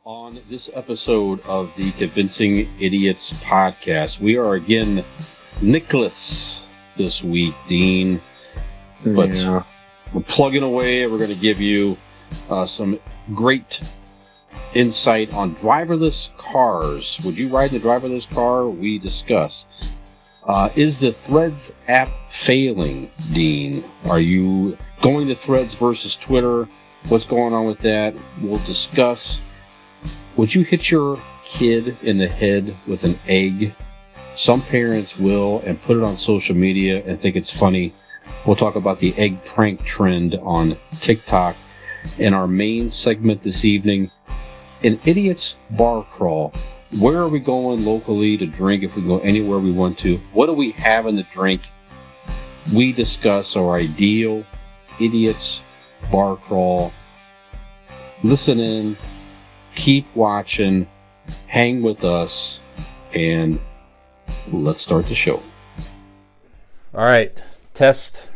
On this episode of the Convincing Idiots podcast, we are again Nicholas this week, Dean. But we're plugging away. We're going to give you some great insight on driverless cars. Would you ride in a driverless car? We discuss. Is the Threads app failing, Dean? Are you going to Threads versus Twitter? What's going on with that? We'll discuss. Would you hit your kid in the head with an egg? Some parents will and put it on social media and think it's funny. We'll talk about the egg prank trend on TikTok. In our main segment this evening, an idiot's bar crawl. Where are we going locally to drink if we go anywhere we want to? What do we have in the drink? We discuss our ideal idiot's bar crawl. Listen in. Keep watching, hang with us, and let's start the show. All right. Test.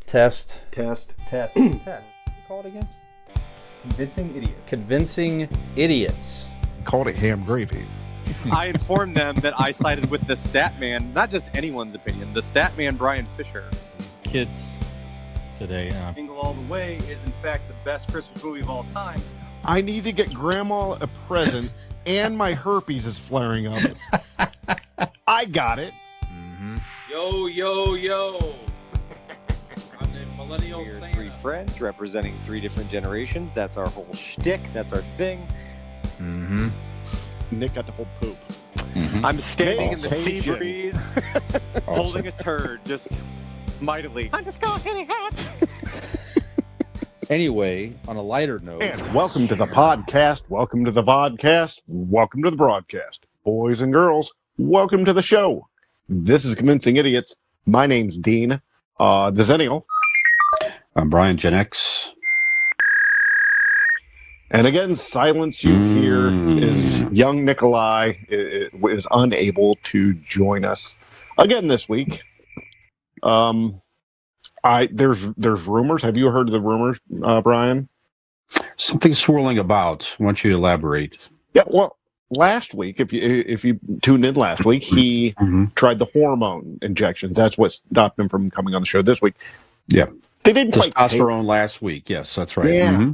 Test. Test. You call it again? Convincing Idiots. Called it ham gravy. I informed them that I sided with the stat man, not just anyone's opinion, the stat man Brian Fisher. These kids today. Jingle All the Way is in fact the best Christmas movie of all time. I need to get Grandma a present, and my herpes is flaring up. I got it. Mm-hmm. Yo. I'm the millennial We're Santa. three friends representing three different generations. That's our whole shtick. That's our thing. Mm-hmm. Nick got the whole poop. Mm-hmm. I'm standing in the sea Awesome. breeze, holding a turd, just mightily. I'm just going hitting hats. Anyway, on a lighter note... And welcome to the podcast. Welcome to the vodcast. Welcome to the broadcast. Boys and girls, welcome to the show. This is Convincing Idiots. My name's Dean. The Zennial. I'm Brian Gen X. And again, silence you hear is young Nikolai is unable to join us again this week. There's rumors. Have you heard of the rumors, Brian? Something swirling about. Why don't you elaborate? Yeah, well, last week, if you tuned in last week, he tried the hormone injections. That's what stopped him from coming on the show this week. Yeah. They didn't quite take Testosterone last week. Yes, that's right. Yeah.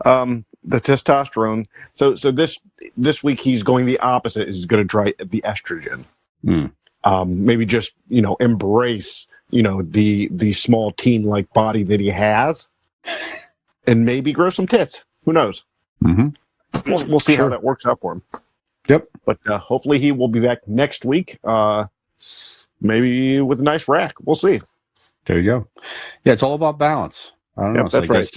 The testosterone. So this week he's going the opposite. He's going to try the estrogen. Maybe just embrace the small teen-like body that he has, and maybe grow some tits. Who knows? We'll see how that works out for him. Yep. But hopefully he will be back next week. Maybe with a nice rack. We'll see. There you go. Yeah, it's all about balance. I don't know. That's right.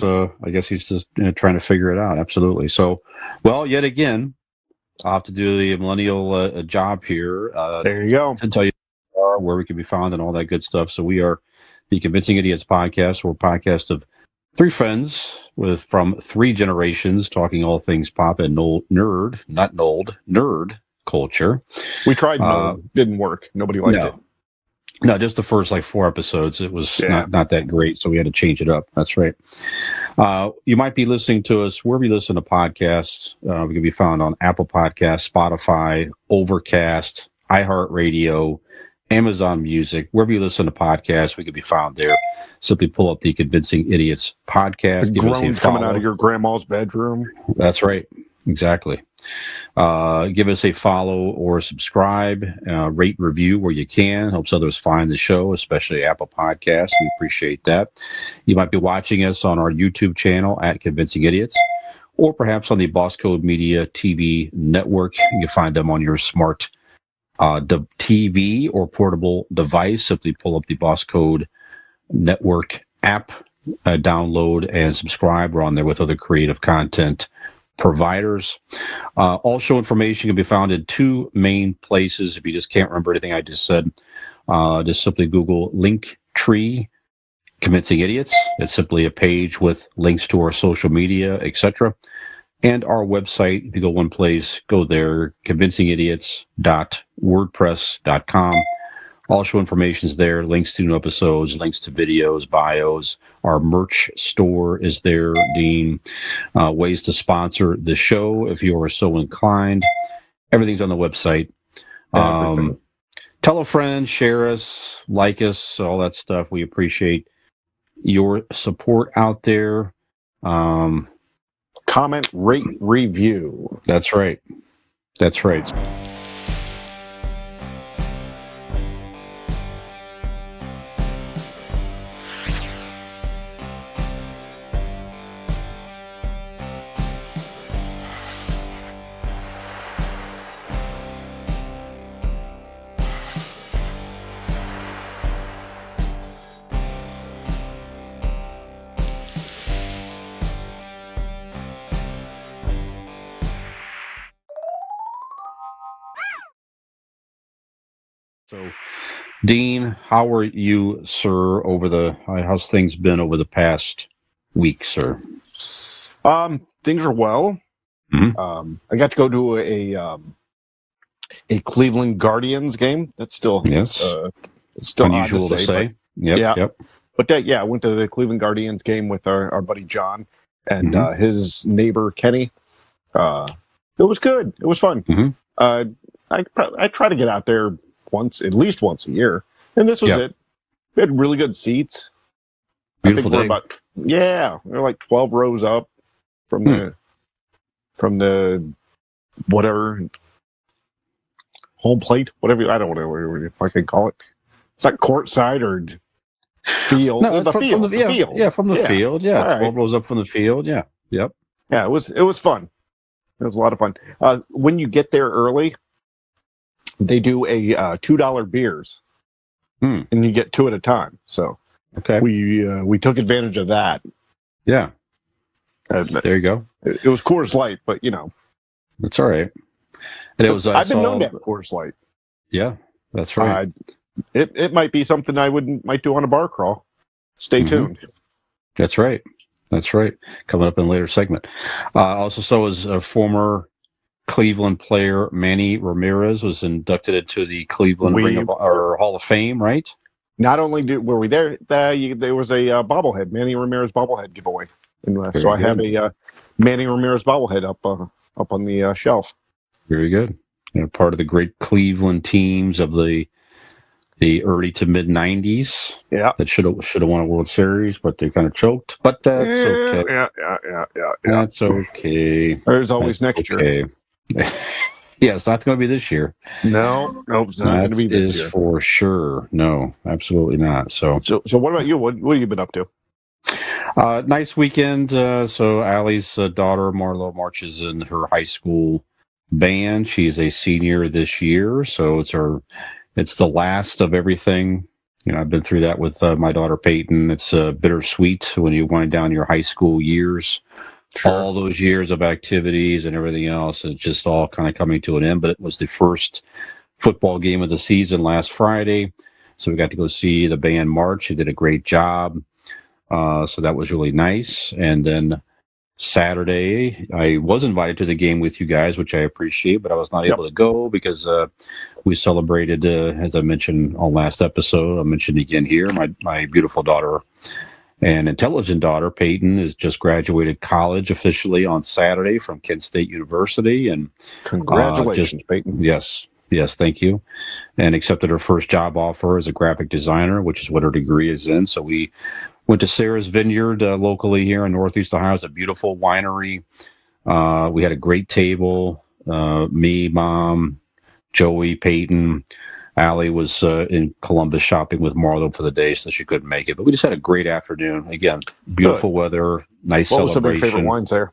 I guess he's just trying to figure it out. Absolutely. So, well, yet again, I'll have to do the millennial job here. There you go. To tell you where we can be found and all that good stuff. So we are the Convincing Idiots podcast. We're a podcast of three friends from three generations talking all things pop and nerd culture. We tried, didn't work. Nobody liked it. No, just the first 4 episodes. It was not that great, so we had to change it up. That's right. You might be listening to us wherever you listen to podcasts. We can be found on Apple Podcasts, Spotify, Overcast, iHeartRadio, Amazon Music. Wherever you listen to podcasts, we can be found there. Simply pull up the Convincing Idiots podcast. The groans coming out of your grandma's bedroom. That's right. Exactly. Give us a follow or subscribe, rate and review where you can. Helps others find the show, especially Apple Podcasts. We appreciate that. You might be watching us on our YouTube channel at Convincing Idiots, or perhaps on the Boss Code Media TV network. You can find them on your smart TV or portable device. Simply pull up the Boss Code Network app, download and subscribe. We're on there with other creative content providers. All show information can be found in 2 main places. If you just can't remember anything I just said, just simply Google Linktree Convincing Idiots. It's simply a page with links to our social media, etc. And our website. If you go one place, go there, convincingidiots.wordpress.com. All show information is there. Links to new episodes, links to videos, bios. Our merch store is there, Dean. Ways to sponsor the show if you are so inclined. Everything's on the website. Everything. Tell a friend, share us, like us, all that stuff. We appreciate your support out there. Comment, rate, review. That's right. That's right. So, Dean, how are you, sir? How's things been over the past week, sir? Things are well. Mm-hmm. I got to go to a Cleveland Guardians game. That's still Yes. it's still Unusual odd to say. Yep. But I went to the Cleveland Guardians game with our buddy John and his neighbor Kenny. It was good. It was fun. Mm-hmm. I try to get out there at least once a year, and this was it. We had really good seats. Beautiful I think we're like 12 rows up from the whatever home plate, whatever. I don't know what I can call it. It's not courtside or field. No, the field. From the field. Yeah, from the field. Yeah, right. 12 rows up from the field. Yeah. Yep. Yeah, it was fun. It was a lot of fun. When you get there early, they do a $2 beers, and you get 2 at a time. So we took advantage of that. Yeah. There you go. It was Coors Light, but that's all right. And it was. I've been known to have Coors Light. Yeah, that's right. It might be something I might do on a bar crawl. Stay tuned. That's right. That's right. Coming up in a later segment. Also, so is a former Cleveland player Manny Ramirez was inducted into the Cleveland Hall of Fame, right? Not only were we there, there was a bobblehead, Manny Ramirez bobblehead giveaway. And, so I have a Manny Ramirez bobblehead up on the shelf. Very good. And part of the great Cleveland teams of the early to mid '90s. Yeah, that should have won a World Series, but they kind of choked. But that's okay. Yeah. That's okay. There's always next year. Yeah, it's not going to be this year. No, it's not going to be this year for sure. No, absolutely not. So what about you? What have you been up to? Nice weekend. So Allie's daughter Marlo marches in her high school band. She's a senior this year, so it's the last of everything. I've been through that with my daughter Peyton. It's bittersweet when you wind down your high school years. Sure. All those years of activities and everything else, it's just all kind of coming to an end. But it was the first football game of the season last Friday, so we got to go see the band march. They did a great job, so that was really nice. And then Saturday, I was invited to the game with you guys, which I appreciate, but I was not able to go because we celebrated, as I mentioned on last episode, I mentioned again here, my beautiful daughter and intelligent daughter, Peyton, has just graduated college officially on Saturday from Kent State University. And congratulations, Peyton. Yes, thank you. And accepted her first job offer as a graphic designer, which is what her degree is in. So we went to Sarah's Vineyard locally here in Northeast Ohio. It's a beautiful winery. We had a great table. Me, Mom, Joey, Peyton. Allie was in Columbus shopping with Marlo for the day, so she couldn't make it. But we just had a great afternoon. Again, beautiful weather, nice celebration. What was some of your favorite wines there?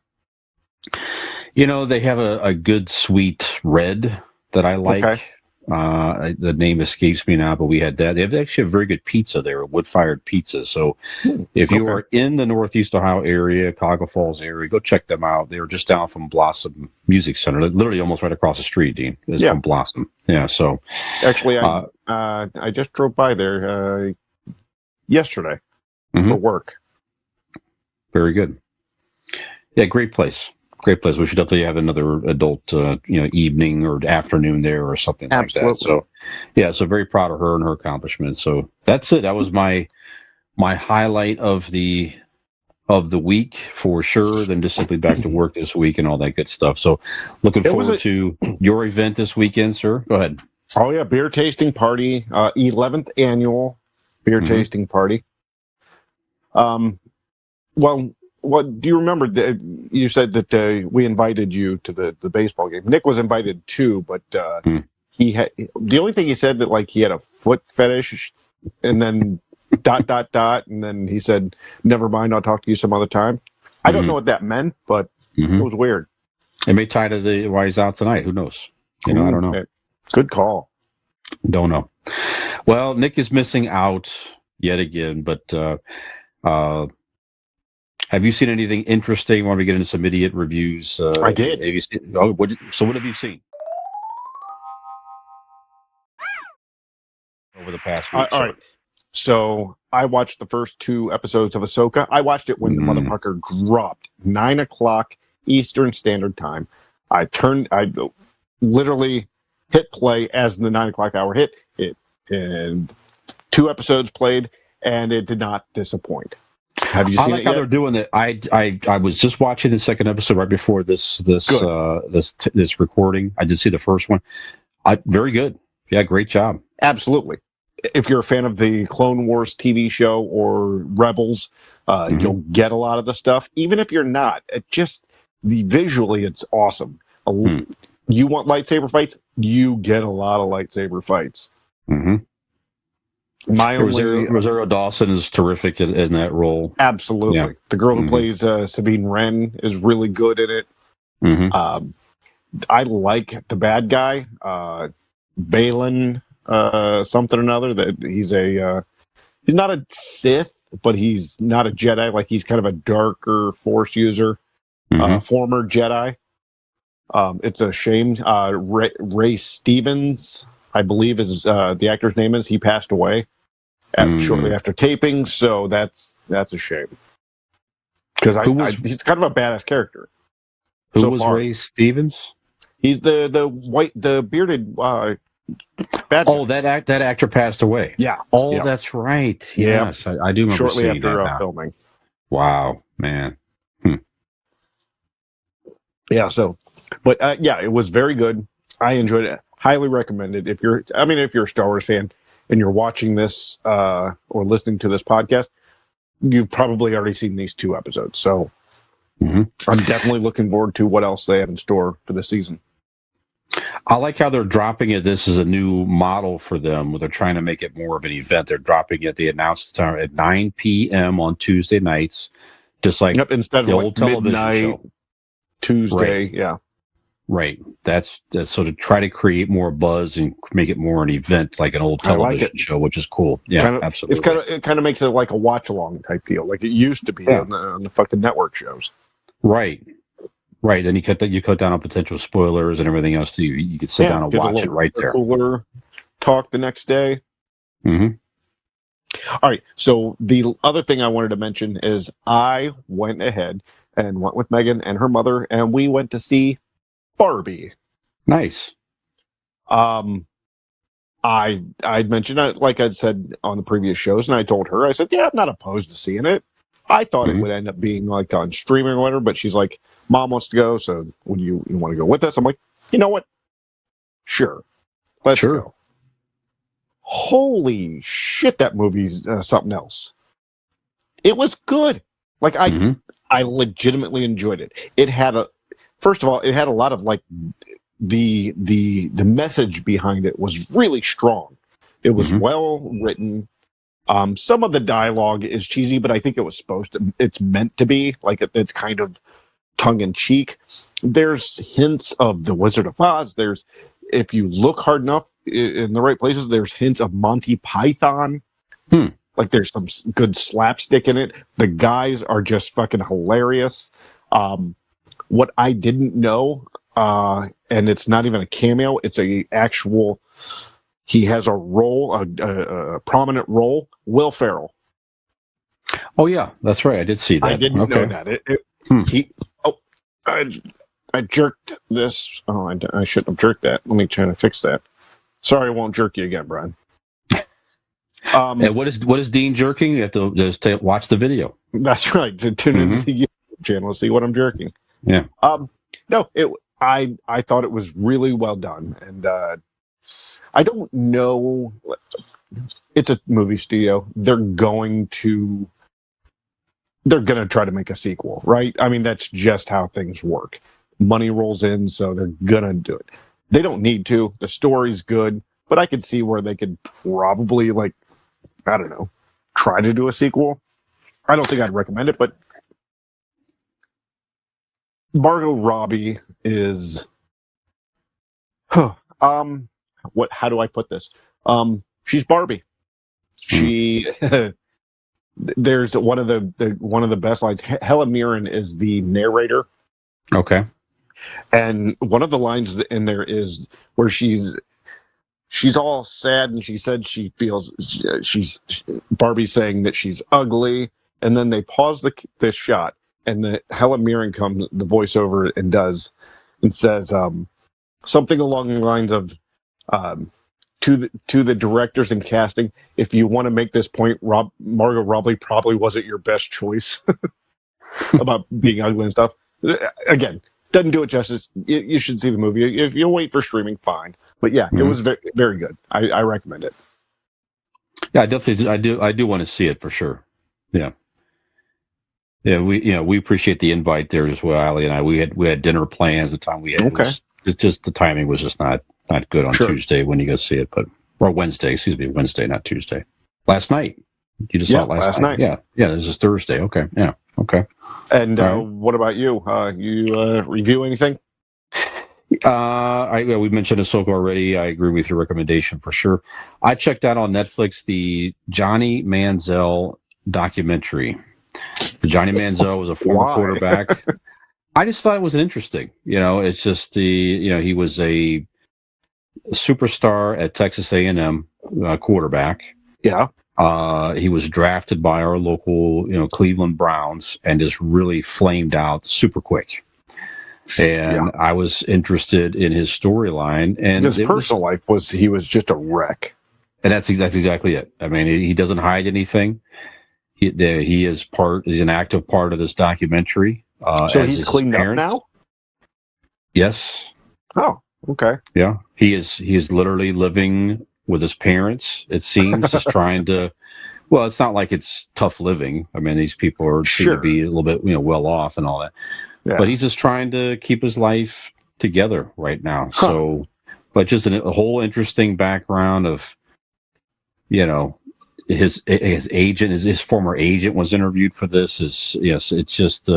They have a good sweet red that I like. Okay. The name escapes me now, but we had that. They have actually a very good pizza there, a wood-fired pizza. So if you are in the Northeast Ohio area, Cuyahoga Falls area, go check them out. They were just down from Blossom Music Center, literally almost right across the street, Dean. It's from Blossom. Yeah, so. Actually, I just drove by there yesterday for work. Very good. Yeah, great place. Great place. We should definitely have another adult, evening or afternoon there or something like that. So, yeah, so very proud of her and her accomplishments. So that's it. That was my highlight of the week for sure. Then just simply back to work this week and all that good stuff. So looking forward to your event this weekend, sir. Go ahead. Oh yeah, beer tasting party, 11th annual beer tasting party. Well, what do you remember? You said that we invited you to the baseball game. Nick was invited too, but he had the only thing he said that like he had a foot fetish, and then and then he said, "Never mind, I'll talk to you some other time." I don't know what that meant, but it was weird. It may tie to why he's out tonight. Who knows? I don't know. Good call. Don't know. Well, Nick is missing out yet again, but have you seen anything interesting? Want to get into some idiot reviews? I did. Have you seen, what have you seen over the past week? All right. So I watched the first 2 episodes of Ahoska. I watched it when the motherfucker dropped 9:00 Eastern Standard Time. I literally hit play as the 9:00 hour hit it, and 2 episodes played, and it did not disappoint. Have you seen it yet? How they're doing it. I was just watching the second episode right before this recording. I did see the first one. Very good. Yeah, great job. Absolutely. If you're a fan of the Clone Wars TV show or Rebels, you'll get a lot of the stuff. Even if you're not, visually, it's awesome. You want lightsaber fights? You get a lot of lightsaber fights. Rosario Dawson is terrific in that role. Absolutely. Yeah. The girl who plays Sabine Wren is really good in it. I like the bad guy, Balin something or another. That he's not a Sith, but he's not a Jedi. Like he's kind of a darker Force user, former Jedi. It's a shame. Ray Stevens, I believe, is the actor's name is. He passed away shortly after taping, so that's a shame. Because he's kind of a badass character. Who was Ray Stevens? He's the bearded bad guy. Oh, that actor passed away. Yeah. Oh, yeah. That's right. Yes, I do remember shortly seeing after that filming. Wow, man. Yeah. So, but it was very good. I enjoyed it. Highly recommended. If you're a Star Wars fan and you're watching this or listening to this podcast, you've probably already seen these 2 episodes. So I'm definitely looking forward to what else they have in store for this season. I like how they're dropping it. This is a new model for them where they're trying to make it more of an event. They're dropping it. They announced the time at 9 p.m. on Tuesday nights, just like instead of the old television show. Tuesday, right. Yeah. Right. That's so to try to create more buzz and make it more an event like an old television show, which is cool. Yeah, absolutely. It kind of makes it like a watch along type deal, like it used to be on the fucking network shows. Right. Then you cut down on potential spoilers and everything else. So you could sit down and watch it right there. Cooler talk the next day. All right. So the other thing I wanted to mention is I went ahead and went with Megan and her mother, and we went to see Barbie. Nice. I mentioned, like I said on the previous shows, and I told her, I said, yeah, I'm not opposed to seeing it. I thought it would end up being like on streaming or whatever, but she's like, Mom wants to go, so would you want to go with us? I'm like, you know what? Sure. Let's go. Holy shit, that movie's something else. It was good. Like I legitimately enjoyed it. First of all, it had a lot of like the message behind it was really strong. It was well written. Some of the dialogue is cheesy, but I think it's meant to be like it's kind of tongue in cheek. There's hints of the Wizard of Oz. If you look hard enough in the right places, there's hints of Monty Python. Like there's some good slapstick in it. The guys are just fucking hilarious. What I didn't know, and it's not even a cameo, it's he has a role, a prominent role, Will Ferrell. Oh yeah, that's right. I did see that. I didn't know that. I jerked this. Oh, I shouldn't have jerked that. Let me try to fix that. Sorry, I won't jerk you again, Brian. And what is Dean jerking? You have to just watch the video. That's right. To tune into the YouTube channel to see what I'm jerking. Yeah. No, I thought it was really well done, and I don't know. It's a movie studio. They're going to try to make a sequel, right? I mean, that's just how things work. Money rolls in, so they're gonna do it. They don't need to. The story's good, but I could see where they could probably, like, I don't know, try to do a sequel. I don't think I'd recommend it, but Margot Robbie is, how do I put this? She's Barbie. She, there's one of the best lines. Helen Mirren is the narrator. Okay. And one of the lines in there is where she's all sad, and she said she feels she's Barbie saying that she's ugly, and then they pause the shot, and the Helen Mirren comes the voiceover and says something along the lines of to the directors and casting, if you want to make this point, Margot Robbie probably wasn't your best choice about being ugly and stuff. Again, doesn't do it justice. You should see the movie. If you wait for streaming, fine. But yeah, it was very, very good. I recommend it. Yeah, I definitely I do want to see it for sure. Yeah. Yeah, we appreciate the invite there as well, Ali and I. We had dinner plans at the time we had. Okay. It's just the timing was just not good on Tuesday when you go see it, or Wednesday, not Tuesday. Last night. You just saw it last night. Yeah, this is Thursday. Okay, yeah, okay. And what about you? You review anything? We mentioned Ahsoka already. I agree with your recommendation for sure. I checked out on Netflix the Johnny Manziel documentary. Johnny Manziel was a former quarterback. I just thought it was interesting. It's just he was a superstar at Texas A&M quarterback. Yeah. He was drafted by our local, Cleveland Browns, and just really flamed out super quick. And I was interested in his storyline, and his personal life he was just a wreck. And that's exactly it. I mean, he doesn't hide anything. He is he's an active part of this documentary. So he's cleaned up now? Yes. Oh, okay. Yeah. He is literally living with his parents, it seems, just trying to, well, it's not like it's tough living. I mean, these people seem to be a little bit, well off and all that. Yeah. But he's just trying to keep his life together right now. Huh. So, but just a whole interesting background of, his agent, his former agent was interviewed for this. It's just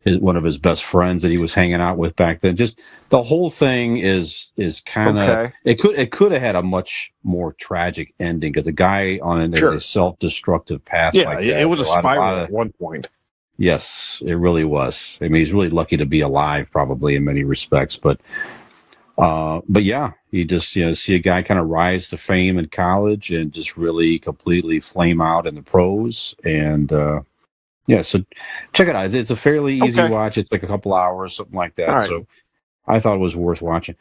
one of his best friends that he was hanging out with back then. Just the whole thing is kind of it could have had a much more tragic ending, because the guy on a self-destructive path. Yeah, like that, it was a spiral at one point. Yes, it really was. I mean, he's really lucky to be alive, probably in many respects. But yeah, you just see a guy kind of rise to fame in college and just really completely flame out in the pros. And so check it out. It's a fairly easy watch. It's like a couple hours, something like that. Right. So I thought it was worth watching.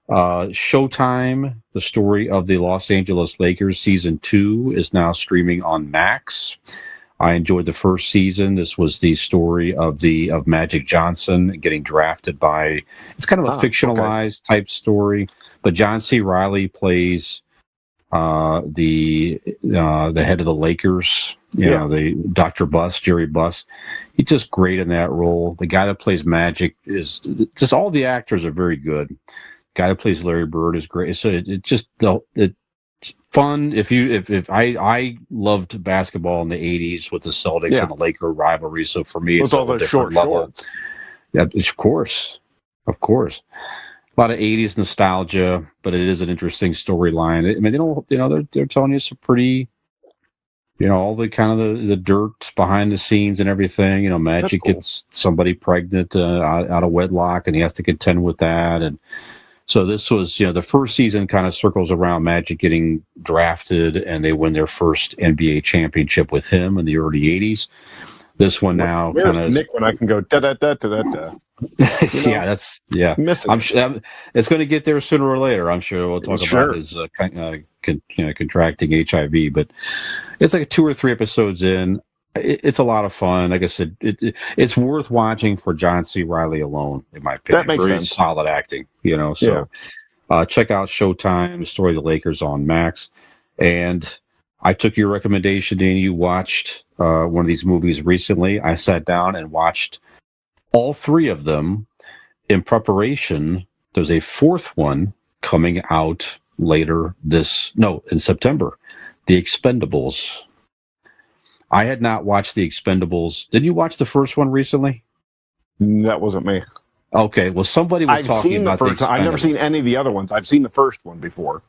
Showtime, the story of the Los Angeles Lakers season 2 is now streaming on Max. I enjoyed the first season. This was the story of Magic Johnson getting drafted by. It's kind of a fictionalized type story, but John C. Reilly plays the head of the Lakers. The Dr. Buss, Jerry Buss. He's just great in that role. The guy that plays Magic is just, all the actors are very good. The guy that plays Larry Bird is great. So it's fun. If I loved basketball in the 80s with the Celtics and the Laker rivalry. So for me, it's all the short shorts. Yeah, of course. A lot of 80s nostalgia, but it is an interesting storyline. I mean, they're telling you some pretty, all the kind of the dirt behind the scenes and everything. Magic gets somebody pregnant out of wedlock, and he has to contend with that. And so this was, the first season kind of circles around Magic getting drafted, and they win their first NBA championship with him in the early 80s. This one now kind of Nick when I can go da da da da da da. Yeah, that's missing. It's going to get there sooner or later. I'm sure we'll talk about his contracting HIV, but it's like 2 or 3 episodes in. It's a lot of fun. Like I said, it's worth watching for John C. Reilly alone, in my opinion. That makes Very sense. solid acting, So check out Showtime, The Story of the Lakers on Max. And I took your recommendation, Danny. You watched one of these movies recently. I sat down and watched all 3 of them in preparation. There's a 4th one coming out in September. The Expendables. I had not watched The Expendables. Did you watch the first one recently? That wasn't me. Okay, well, somebody was talking about the first one. I've never seen any of the other ones. I've seen the first one before.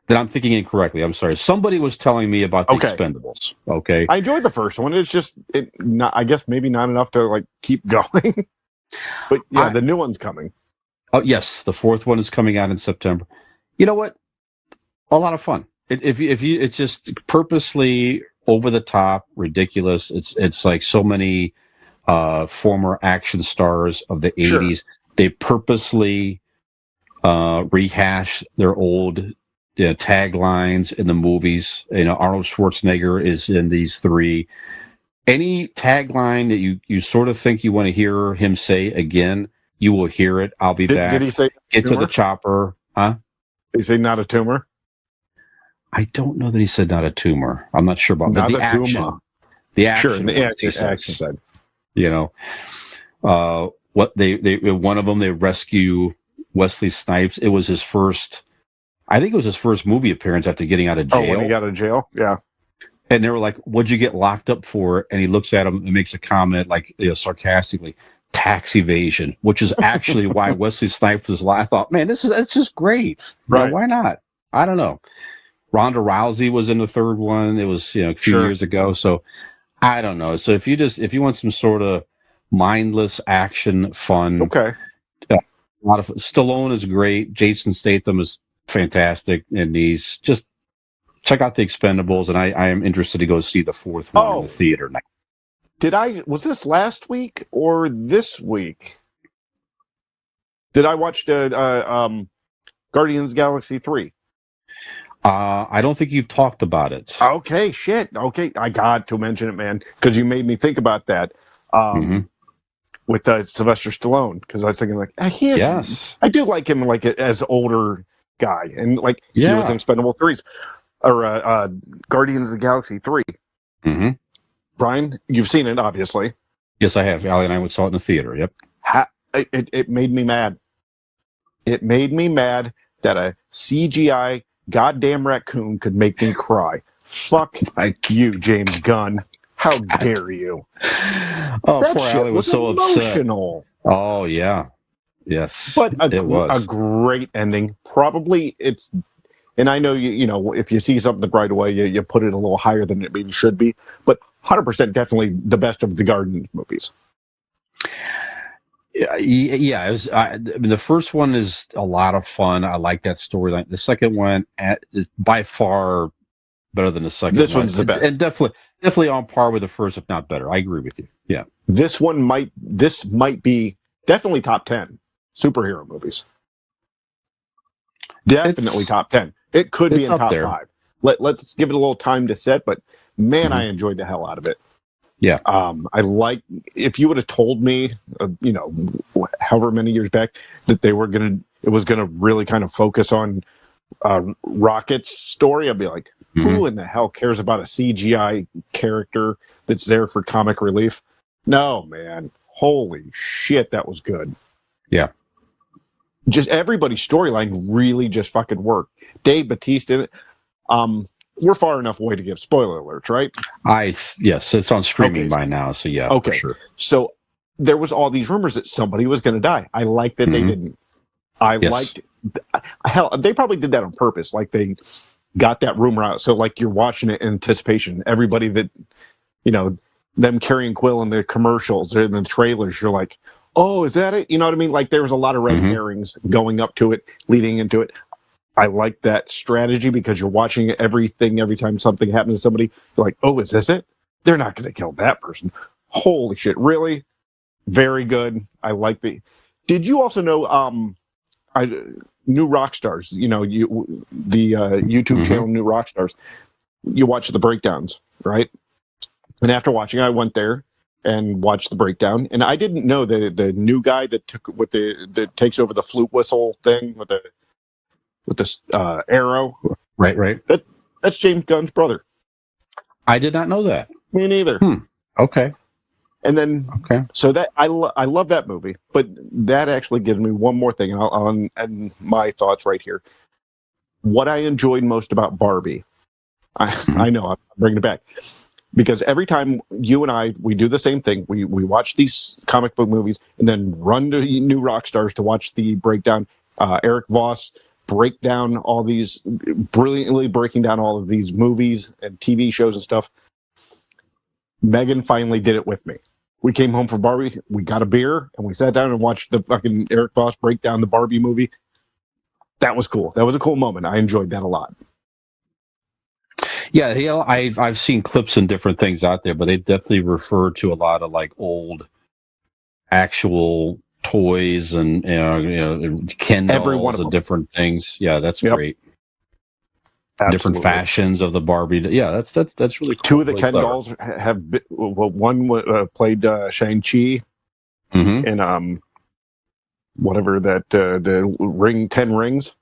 Then I'm thinking incorrectly. I'm sorry. Somebody was telling me about the Expendables. Okay. I enjoyed the first one. It's just, I guess maybe not enough to like keep going. But yeah, the new one's coming. Oh yes, the 4th one is coming out in September. You know what? A lot of fun. It's just purposely over the top, ridiculous. It's like so many former action stars of the 80s. They purposely rehash their old taglines in the movies. Arnold Schwarzenegger is in these 3. Any tagline that you sort of think you want to hear him say again, you will hear it. I'll be back. Did he say "Get to the chopper"? Huh? Did he say "not a tumor"? I don't know that he said "not a tumor." I'm not sure about not the action. Tumor. The action. Sure, the action side. What they one of them, they rescue Wesley Snipes. It was his first. I think it was his first movie appearance after getting out of jail. Oh, when he got out of jail, yeah. And they were like, "What'd you get locked up for?" And he looks at him and makes a comment, like sarcastically, "Tax evasion," which is actually why Wesley Snipes was like, I thought, man, it's just great. Right? Why not? I don't know. Ronda Rousey was in the 3rd one. It was a few years ago. So I don't know. So if you want some sort of mindless action fun, okay. A lot of Stallone is great. Jason Statham is fantastic in these. Just check out The Expendables, and I am interested to go see the 4th one in the theater now. Was this last week or this week? Did I watch the Guardians of the Galaxy 3? I don't think you've talked about it. Okay, shit. Okay, I got to mention it, man, because you made me think about that with Sylvester Stallone. Because I was thinking, like, I do like him, like as older guy, and like he was in Expendable 3s or Guardians of the Galaxy 3. Mm-hmm. Brian, you've seen it, obviously. Yes, I have. Allie and I saw it in the theater. Yep. It made me mad. It made me mad that a CGI goddamn raccoon could make me cry. Fuck you, James Gunn. How dare you? Oh, that poor shit Allie was so emotional. Upset. Oh, yeah. Yes. But a great ending. Probably it's, and I know if you see something right away, you put it a little higher than it maybe should be, but 100% definitely the best of the Guardians movies. Yeah, it was. The first one is a lot of fun. I like that storyline. The second one is by far better than the second one. This one's the best. And definitely on par with the first, if not better. I agree with you. Yeah. This might be definitely top 10 superhero movies. Definitely top 10. It could be in top there. 5. Let's give it a little time to set, but man, I enjoyed the hell out of it. Yeah. I like, if you would have told me, however many years back that it was going to really kind of focus on Rocket's story, I'd be like, who in the hell cares about a CGI character that's there for comic relief? No, man. Holy shit, that was good. Yeah. Just everybody's storyline really just fucking worked. Dave Bautista in it. We're far enough away to give spoiler alerts, right? Yes, it's on streaming by now, so yeah. Okay. For sure. So there was all these rumors that somebody was going to die. I liked that they didn't. Liked, hell, they probably did that on purpose. Like they got that rumor out. So like you're watching it in anticipation. Everybody that, them carrying Quill in the commercials or in the trailers, you're like, oh, is that it? You know what I mean? Like there was a lot of red herrings going up to it, leading into it. I like that strategy because you're watching everything every time something happens to somebody. You're like, oh, is this it? They're not going to kill that person. Holy shit. Really? Very good. I like Did you also know New Rockstars? You know, the YouTube channel New Rockstars. You watch the breakdowns, right? And after watching, I went there and watched the breakdown. And I didn't know the new guy that takes over the flute whistle thing with the arrow. Right. That's James Gunn's brother. I did not know that. Me neither. Okay. And then, so that I love that movie, but that actually gives me one more thing, and I'll end my thoughts right here. What I enjoyed most about Barbie, I know I'm bringing it back, because every time you and we do the same thing. We watch these comic book movies and then run to New Rockstars to watch the breakdown. Eric Voss brilliantly breaking down all of these movies and TV shows and stuff. Megan finally did it with me. We came home from Barbie, we got a beer, and we sat down and watched the fucking Eric Voss break down the Barbie movie. That was cool. That was a cool moment. I enjoyed that a lot. Yeah, I've seen clips and different things out there, but they definitely refer to a lot of like old actual toys and Ken dolls and different things. Yeah, that's great. Absolutely. Different fashions of the Barbie. Yeah, that's really cool. Two of the really Ken clever. dolls one played Shang-Chi in whatever that the ring 10 rings.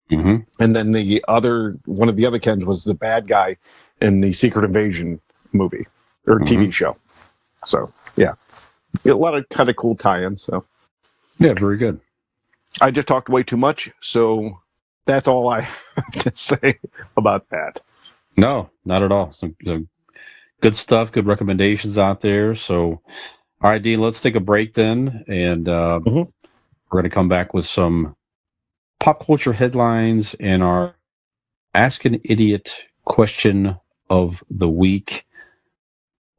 And then one of the other Kens was the bad guy in the Secret Invasion movie or TV show. So yeah, a lot of kind of cool tie-ins. So yeah, very good. I just talked way too much, so that's all I have to say about that. No, not at all. Some good stuff, good recommendations out there. So, all right, Dean, let's take a break then, and we're going to come back with some pop culture headlines and our Ask an Idiot question of the week,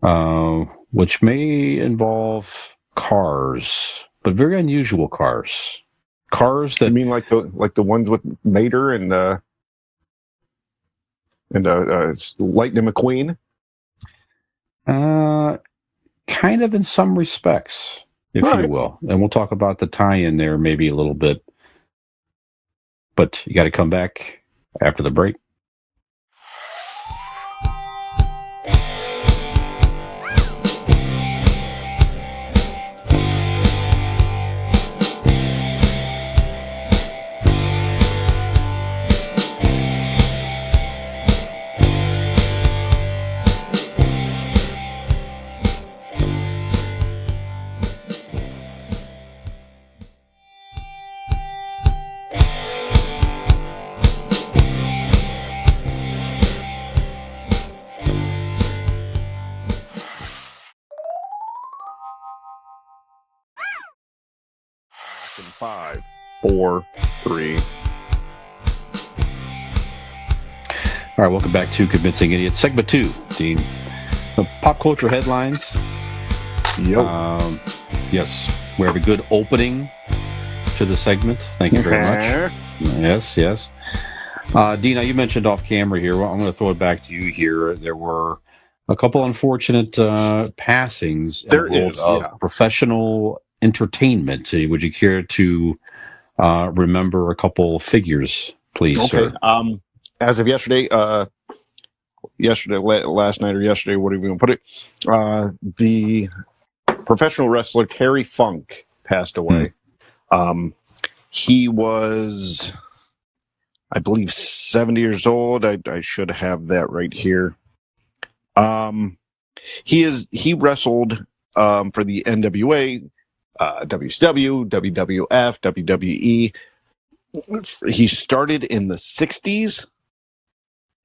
which may involve cars, but very unusual cars. Cars that you mean like the ones with Mater and Lightning McQueen? Kind of in some respects, if you will. And we'll talk about the tie-in there maybe a little bit. But you got to come back after the break. In 5, 4, 3. All right, welcome back to Convincing Idiots, segment 2, Dean. Pop culture headlines. Yes, we have a good opening to the segment. Thank you very much. Yes. Dean, now you mentioned off camera here. Well, I'm going to throw it back to you here. There were a couple unfortunate passings in the world of professional entertainment. Would you care to remember a couple figures, please, Okay. sir? As of yesterday, last night or yesterday, whatever you want to put it, the professional wrestler Terry Funk passed away. He was, I believe, 70 years old. I should have that right here. He wrestled for the NWA, WCW, WWF, WWE. He started in the 60s.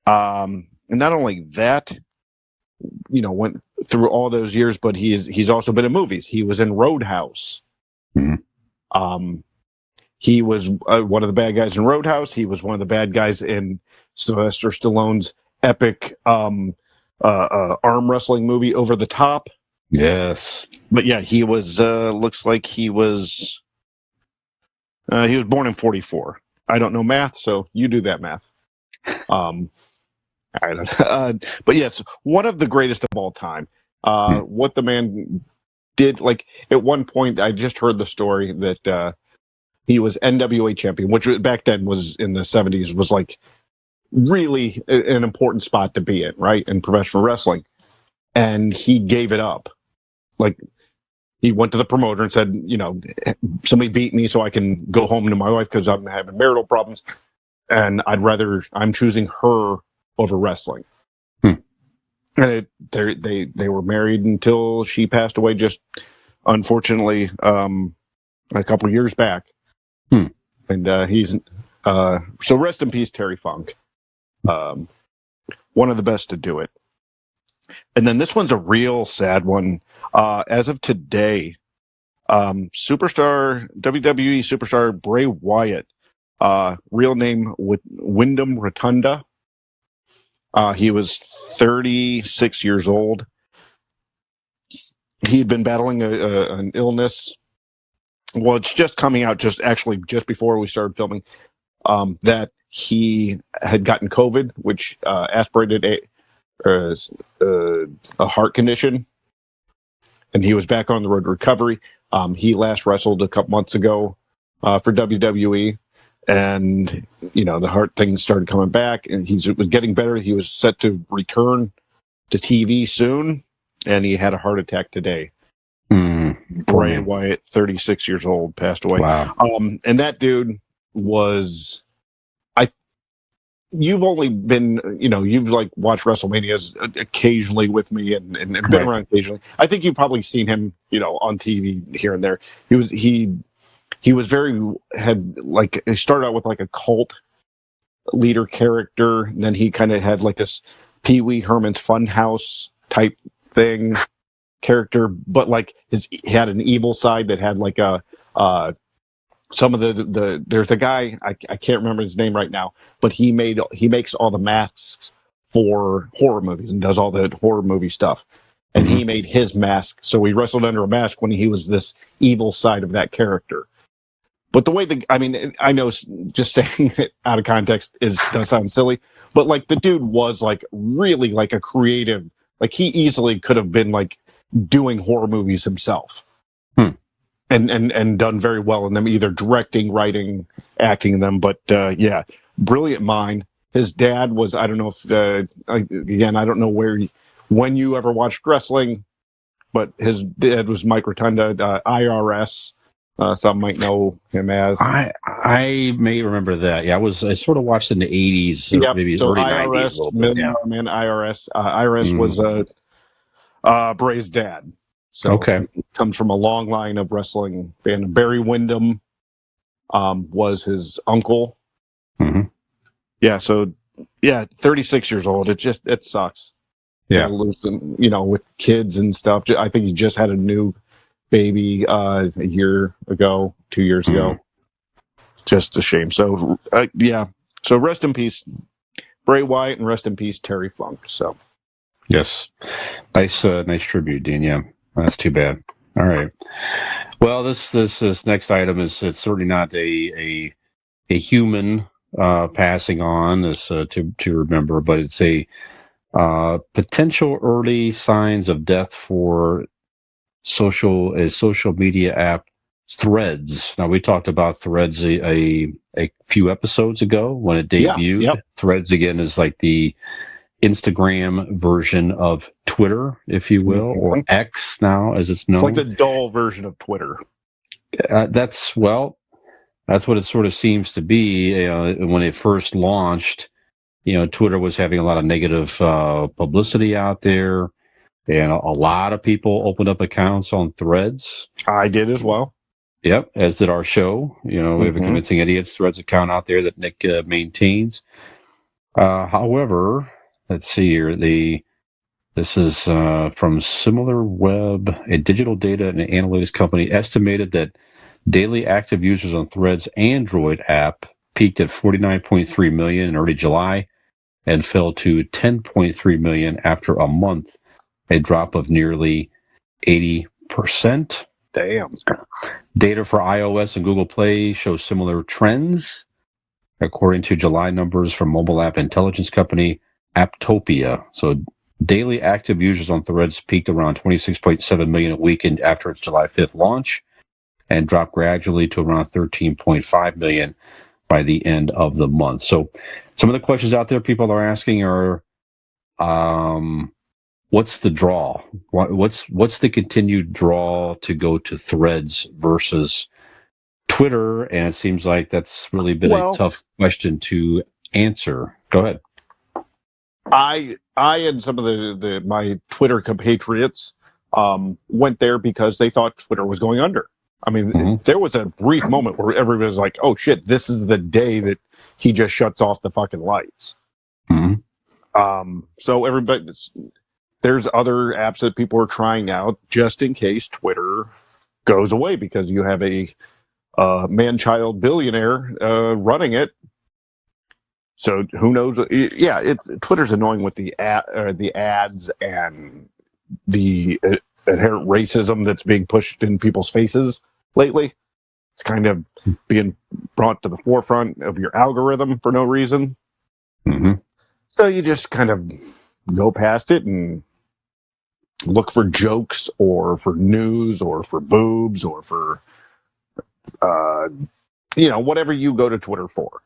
And not only that, went through all those years, but he's also been in movies. He was in Roadhouse. He was one of the bad guys in Roadhouse. He was one of the bad guys in Sylvester Stallone's epic arm wrestling movie Over the Top. Yes. But yeah, he was looks like he was born in 44. I don't know math, so you do that math. I don't but yes, one of the greatest of all time. What the man did, like, at one point, I just heard the story that he was NWA champion, which back then was in the 70s, was like really an important spot to be in, right? In professional wrestling. And he gave it up. Like, he went to the promoter and said, you know, somebody beat me so I can go home to my wife because I'm having marital problems. And I'm choosing her over wrestling. And they were married until she passed away, just unfortunately, a couple of years back. And he's so rest in peace, Terry Funk. One of the best to do it. And then this one's a real sad one. As of today, WWE superstar Bray Wyatt, real name Wyndham Rotunda. He was 36 years old. He had been battling an illness. Well, it's just coming out just before we started filming, that he had gotten COVID, which aspirated a heart condition, and he was back on the road to recovery. He last wrestled a couple months ago for WWE, and you know, the heart thing started coming back, and he was getting better. He was set to return to TV soon, and he had a heart attack today. Bray Wyatt, 36 years old, passed away. Wow. And that dude was, you've only been, you know, you've like watched WrestleManias occasionally with me and been around occasionally. I think you've probably seen him, you know, on TV here and there. He started out with like a cult leader character, and then he kind of had like this Pee Wee Herman's Funhouse type thing character, but like he had an evil side that had like some of the there's a guy, I can't remember his name right now, but he makes all the masks for horror movies and does all the horror movie stuff, and he made his mask, so he wrestled under a mask when he was this evil side of that character. But the way I know just saying it out of context does sound silly, but like the dude was like really like a creative, like he easily could have been like doing horror movies himself, and done very well in them, either directing, writing, acting in them. But yeah, brilliant mind. His dad was, I don't know if I don't know when you ever watched wrestling, but his dad was Mike Rotunda, IRS. Some might know him as. I may remember that. Yeah, I sort of watched in the 80s, yep. maybe so early IRS, 90s. Man, IRS. IRS was Bray's dad. So he comes from a long line of wrestling fan. Barry Windham was his uncle. Yeah, so 36 years old. It sucks. Yeah, losing, you know, with kids and stuff. I think he just had a new baby a year ago, 2 years ago. Just a shame. So so rest in peace, Bray Wyatt, and rest in peace, Terry Funk. So yes, nice tribute, Dean. Yeah, that's too bad. All right. Well, this next item it's certainly not a human passing on this to remember, but it's a potential early signs of death for social media app Threads. Now, we talked about Threads a few episodes ago when it debuted. Yep. Threads again is like the Instagram version of Twitter, if you will, or X now, as it's known. It's like the dull version of Twitter. That's what it sort of seems to be. When it first launched, you know, Twitter was having a lot of negative publicity out there, and a lot of people opened up accounts on Threads. I did as well. Yep, as did our show. You know, we have a Convincing Idiots Threads account out there that Nick maintains. However, let's see here. This is from SimilarWeb, a digital data and analytics company, estimated that daily active users on Threads Android app peaked at 49.3 million in early July and fell to 10.3 million after a month, a drop of nearly 80%. Damn. Data for iOS and Google Play shows similar trends, according to July numbers from mobile app intelligence company Apptopia. So Daily active users on Threads peaked around 26.7 million a week after its July 5th launch, and dropped gradually to around 13.5 million by the end of the month. So some of the questions out there people are asking are, what's the draw? What's the continued draw to go to Threads versus Twitter? And it seems like that's really been a tough question to answer. Go ahead. I and some of my Twitter compatriots went there because they thought Twitter was going under. I mean, there was a brief moment where everybody was like, "Oh shit, this is the day that he just shuts off the fucking lights." So there's other apps that people are trying out just in case Twitter goes away, because you have a man-child billionaire running it. So who knows? Yeah, Twitter's annoying with the ads and the inherent racism that's being pushed in people's faces lately. It's kind of being brought to the forefront of your algorithm for no reason. So you just kind of go past it and look for jokes or for news or for boobs or for whatever you go to Twitter for.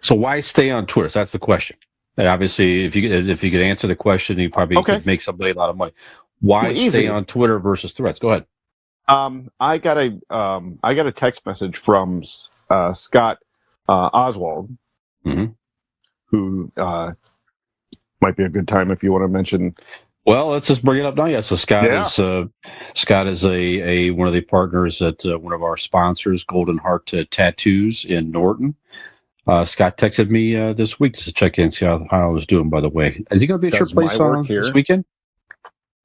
So why stay on Twitter? So that's the question. And obviously, if you could answer the question, you probably could make somebody a lot of money. Why stay on Twitter versus Threads? Go ahead. I got a text message from Scott Oswald, who might be a good time if you want to mention. Well, let's just bring it up now. Yeah, so Scott is a one of the partners at one of our sponsors, Golden Heart Tattoos in Norton. Scott texted me this week just to check in and see how I was doing, by the way. Is he going to be at your place this weekend?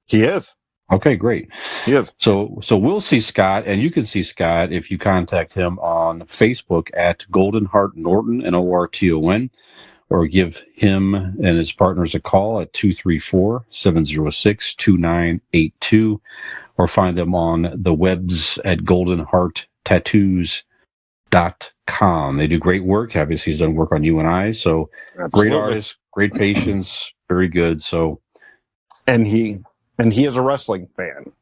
He is. Okay, great. He is. So we'll see Scott, and you can see Scott if you contact him on Facebook at Golden Heart Norton, Norton, or give him and his partners a call at 234-706-2982, or find them on the webs at goldenhearttattoos.com. They do great work. Obviously, he's done work on you and I. So Great artist, great patience, very good. So, and he is a wrestling fan.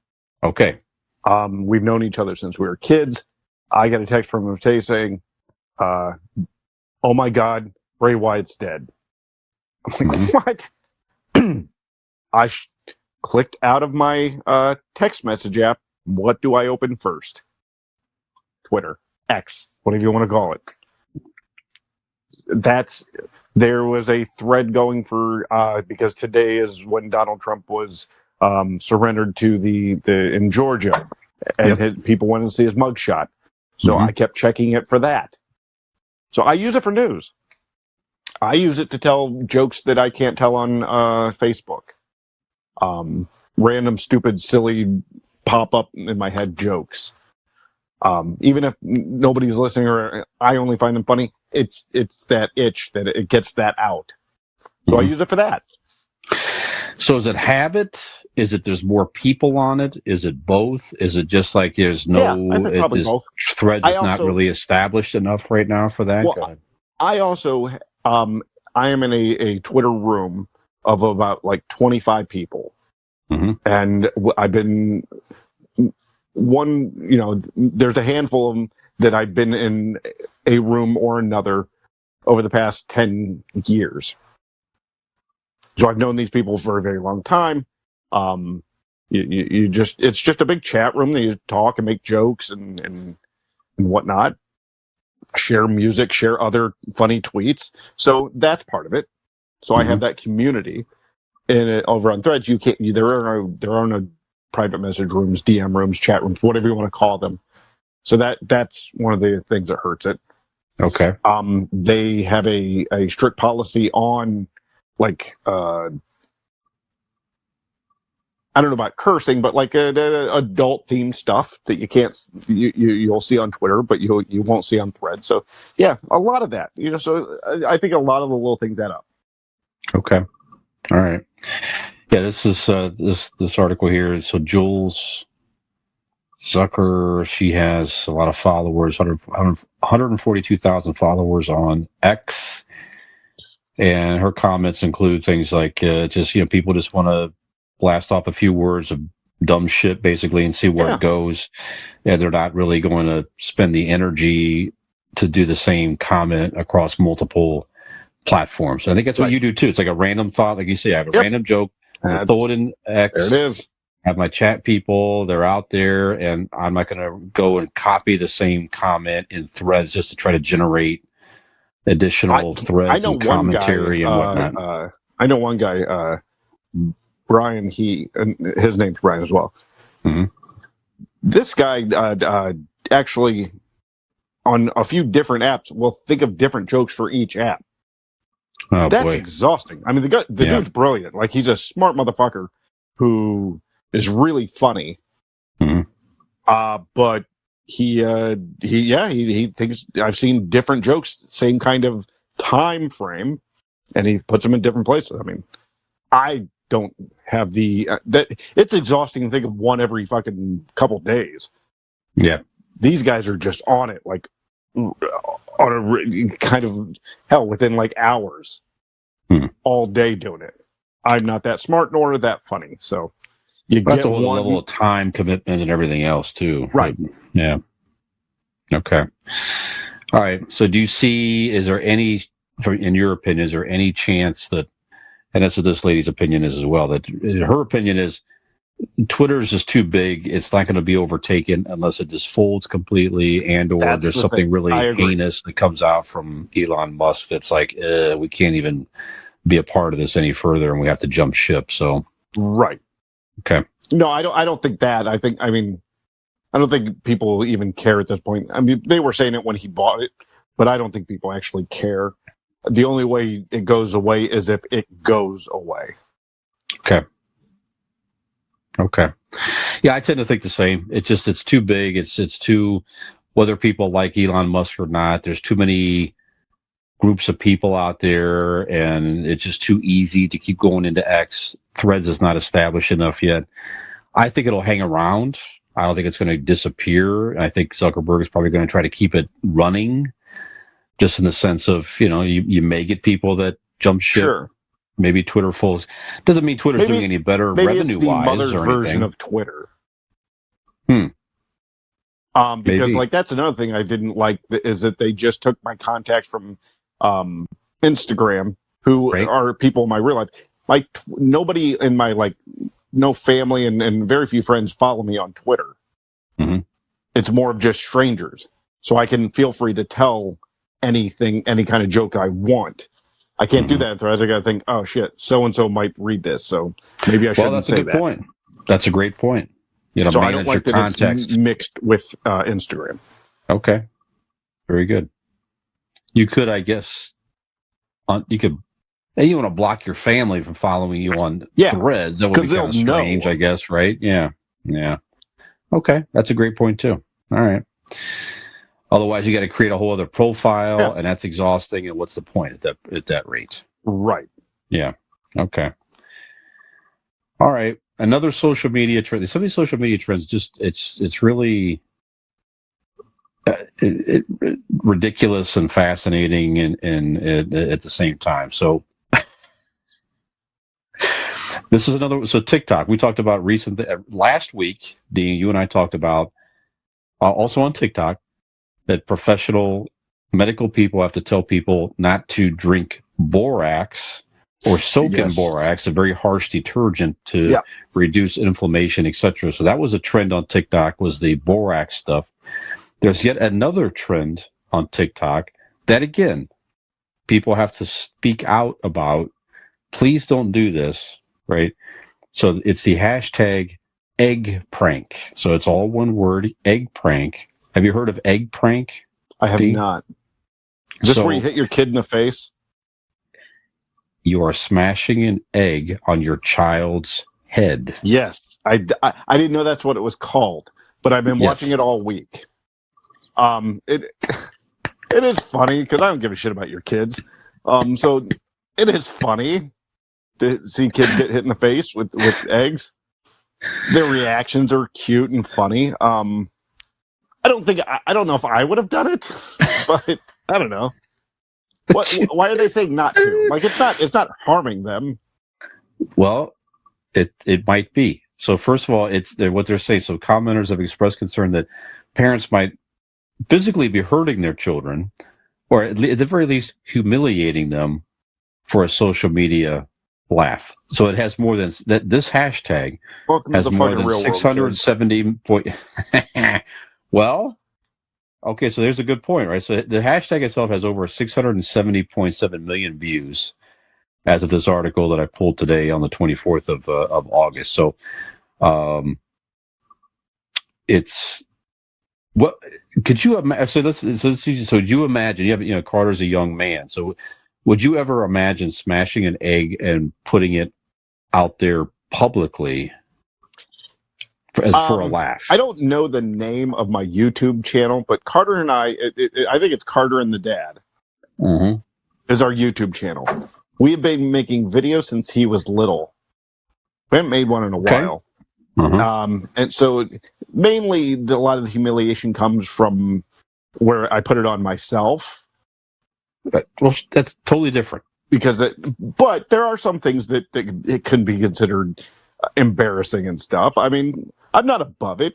Okay. We've known each other since we were kids. I got a text from him today saying, "Oh my God, Bray Wyatt's dead." I'm like, what? I clicked out of my text message app. What do I open first? Twitter, X, whatever you want to call it. There was a thread going for because today is when Donald Trump was surrendered to the in Georgia, and people wanted to see his mugshot. So I kept checking it for that. So I use it for news. I use it to tell jokes that I can't tell on Facebook. Random, stupid, silly pop-up in my head jokes. Even if nobody's listening or I only find them funny, it's that itch that it gets that out. So I use it for that. So is it habit? Is it there's more people on it? Is it both? Is it just like there's no... I think probably both. Threads is not really established enough right now for that? Well, I also... I am in a Twitter room of about like 25 people. And I've been... there's a handful of them that I've been in a room or another over the past 10 years. So I've known these people for a very long time. It's just a big chat room that you talk and make jokes and whatnot. Share music, share other funny tweets. So that's part of it. So I have that community. And over on Threads, there are no private message rooms, DM rooms, chat rooms, whatever you want to call them. So that's one of the things that hurts it. Okay. They have a strict policy on like I don't know about cursing, but like adult themed stuff that you can't you'll see on Twitter, but you won't see on Threads. So yeah, a lot of that. So I think a lot of the little things add up. Okay. All right. Yeah, this is this article here. So Jules Zucker, she has a lot of followers, 142,000 followers on X, And her comments include things like people just want to blast off a few words of dumb shit, basically, and see where it goes. And they're not really going to spend the energy to do the same comment across multiple platforms. I think that's what you do too. It's like a random thought, like you say. I have a random joke, I throw it in X. There it is. Have my chat people, they're out there, and I'm not going to go and copy the same comment in threads just to try to generate additional threads and commentary and whatnot. I know one guy, Brian, his name's Brian as well. Mm-hmm. This guy actually, on a few different apps, will think of different jokes for each app. Oh, That's exhausting. I mean, the dude's brilliant. Like, he's a smart motherfucker who is really funny. Mm-hmm. But he thinks I've seen different jokes, same kind of time frame, and he puts them in different places. I mean, I don't have that. It's exhausting to think of one every fucking couple days. Yeah, these guys are just on it, like on a kind of hell within like hours, all day doing it. I'm not that smart nor that funny, so you that's get a one level of time commitment and everything else too, right? But, yeah. Okay. All right. So, do you see? Is there any, in your opinion, is there any chance that? And that's what this lady's opinion is as well. That her opinion is Twitter is just too big. It's not going to be overtaken unless it just folds completely, and/or there's something really heinous that comes out from Elon Musk that's like, we can't even be a part of this any further, and we have to jump ship. So, right. Okay. No, I don't think that. I don't think people even care at this point. I mean, they were saying it when he bought it, but I don't think people actually care. The only way it goes away is if it goes away. Okay. Yeah, I tend to think the same. It's too big. It's too, whether people like Elon Musk or not, there's too many groups of people out there, and it's just too easy to keep going into X. Threads is not established enough yet. I think it'll hang around. I don't think it's going to disappear. I think Zuckerberg is probably going to try to keep it running, just in the sense of, you may get people that jump ship. Sure. Maybe Twitter falls. Doesn't mean Twitter's doing any better revenue-wise. Maybe it's the mother's version of Twitter. Because like that's another thing I didn't like is that they just took my contacts from Instagram, who are people in my real life. Like nobody in my no family and very few friends follow me on Twitter. Mm-hmm. It's more of just strangers, so I can feel free to tell anything, any kind of joke I want. I can't do that in Threads. I got to think, oh shit, so and so might read this, so maybe I shouldn't say that. That's a good point. That's a great point. So I don't like that it's mixed with Instagram. Okay, very good. You could, I guess, you want to block your family from following you on Threads. That would be kind of strange, I guess, right? Yeah. Okay, that's a great point too. All right. Otherwise, you got to create a whole other profile, and that's exhausting. And what's the point at that rate? Right. Yeah. Okay. All right. Another social media trend. Some of these social media trends, it's really ridiculous and fascinating, and at the same time. So this is another. So TikTok. We talked about last week. Dean, you and I talked about also on TikTok that professional medical people have to tell people not to drink borax or soak in borax, a very harsh detergent, to reduce inflammation, etc. So that was a trend on TikTok, was the borax stuff. There's yet another trend on TikTok that, again, people have to speak out about. Please don't do this, right? So it's the hashtag egg prank. So it's all one word, egg prank. Have you heard of egg prank? I have not. Is this where you hit your kid in the face? You are smashing an egg on your child's head. Yes. I didn't know that's what it was called, but I've been watching it all week. It is funny because I don't give a shit about your kids. So it is funny to see kids get hit in the face with eggs. Their reactions are cute and funny. I don't know if I would have done it, but I don't know. Why are they saying not to? Like, it's not harming them. Well, it might be. So first of all, it's what they're saying. So commenters have expressed concern that parents might physically be hurting their children, or at the very least humiliating them for a social media laugh. So it has more than that. This hashtag has more than 670 point. Well, okay, so there's a good point, right? So the hashtag itself has over 670.7 million views as of this article that I pulled today on the 24th of August. So it's what could you imagine? So you imagine Carter's a young man. So would you ever imagine smashing an egg and putting it out there publicly for a laugh? I don't know the name of my YouTube channel, but Carter and I think it's Carter and the Dad is our YouTube channel. We have been making videos since he was little. We haven't made one in a while. And so mainly a lot of the humiliation comes from where I put it on myself. But, well, that's totally different. But there are some things that it can be considered embarrassing and stuff. I mean, I'm not above it.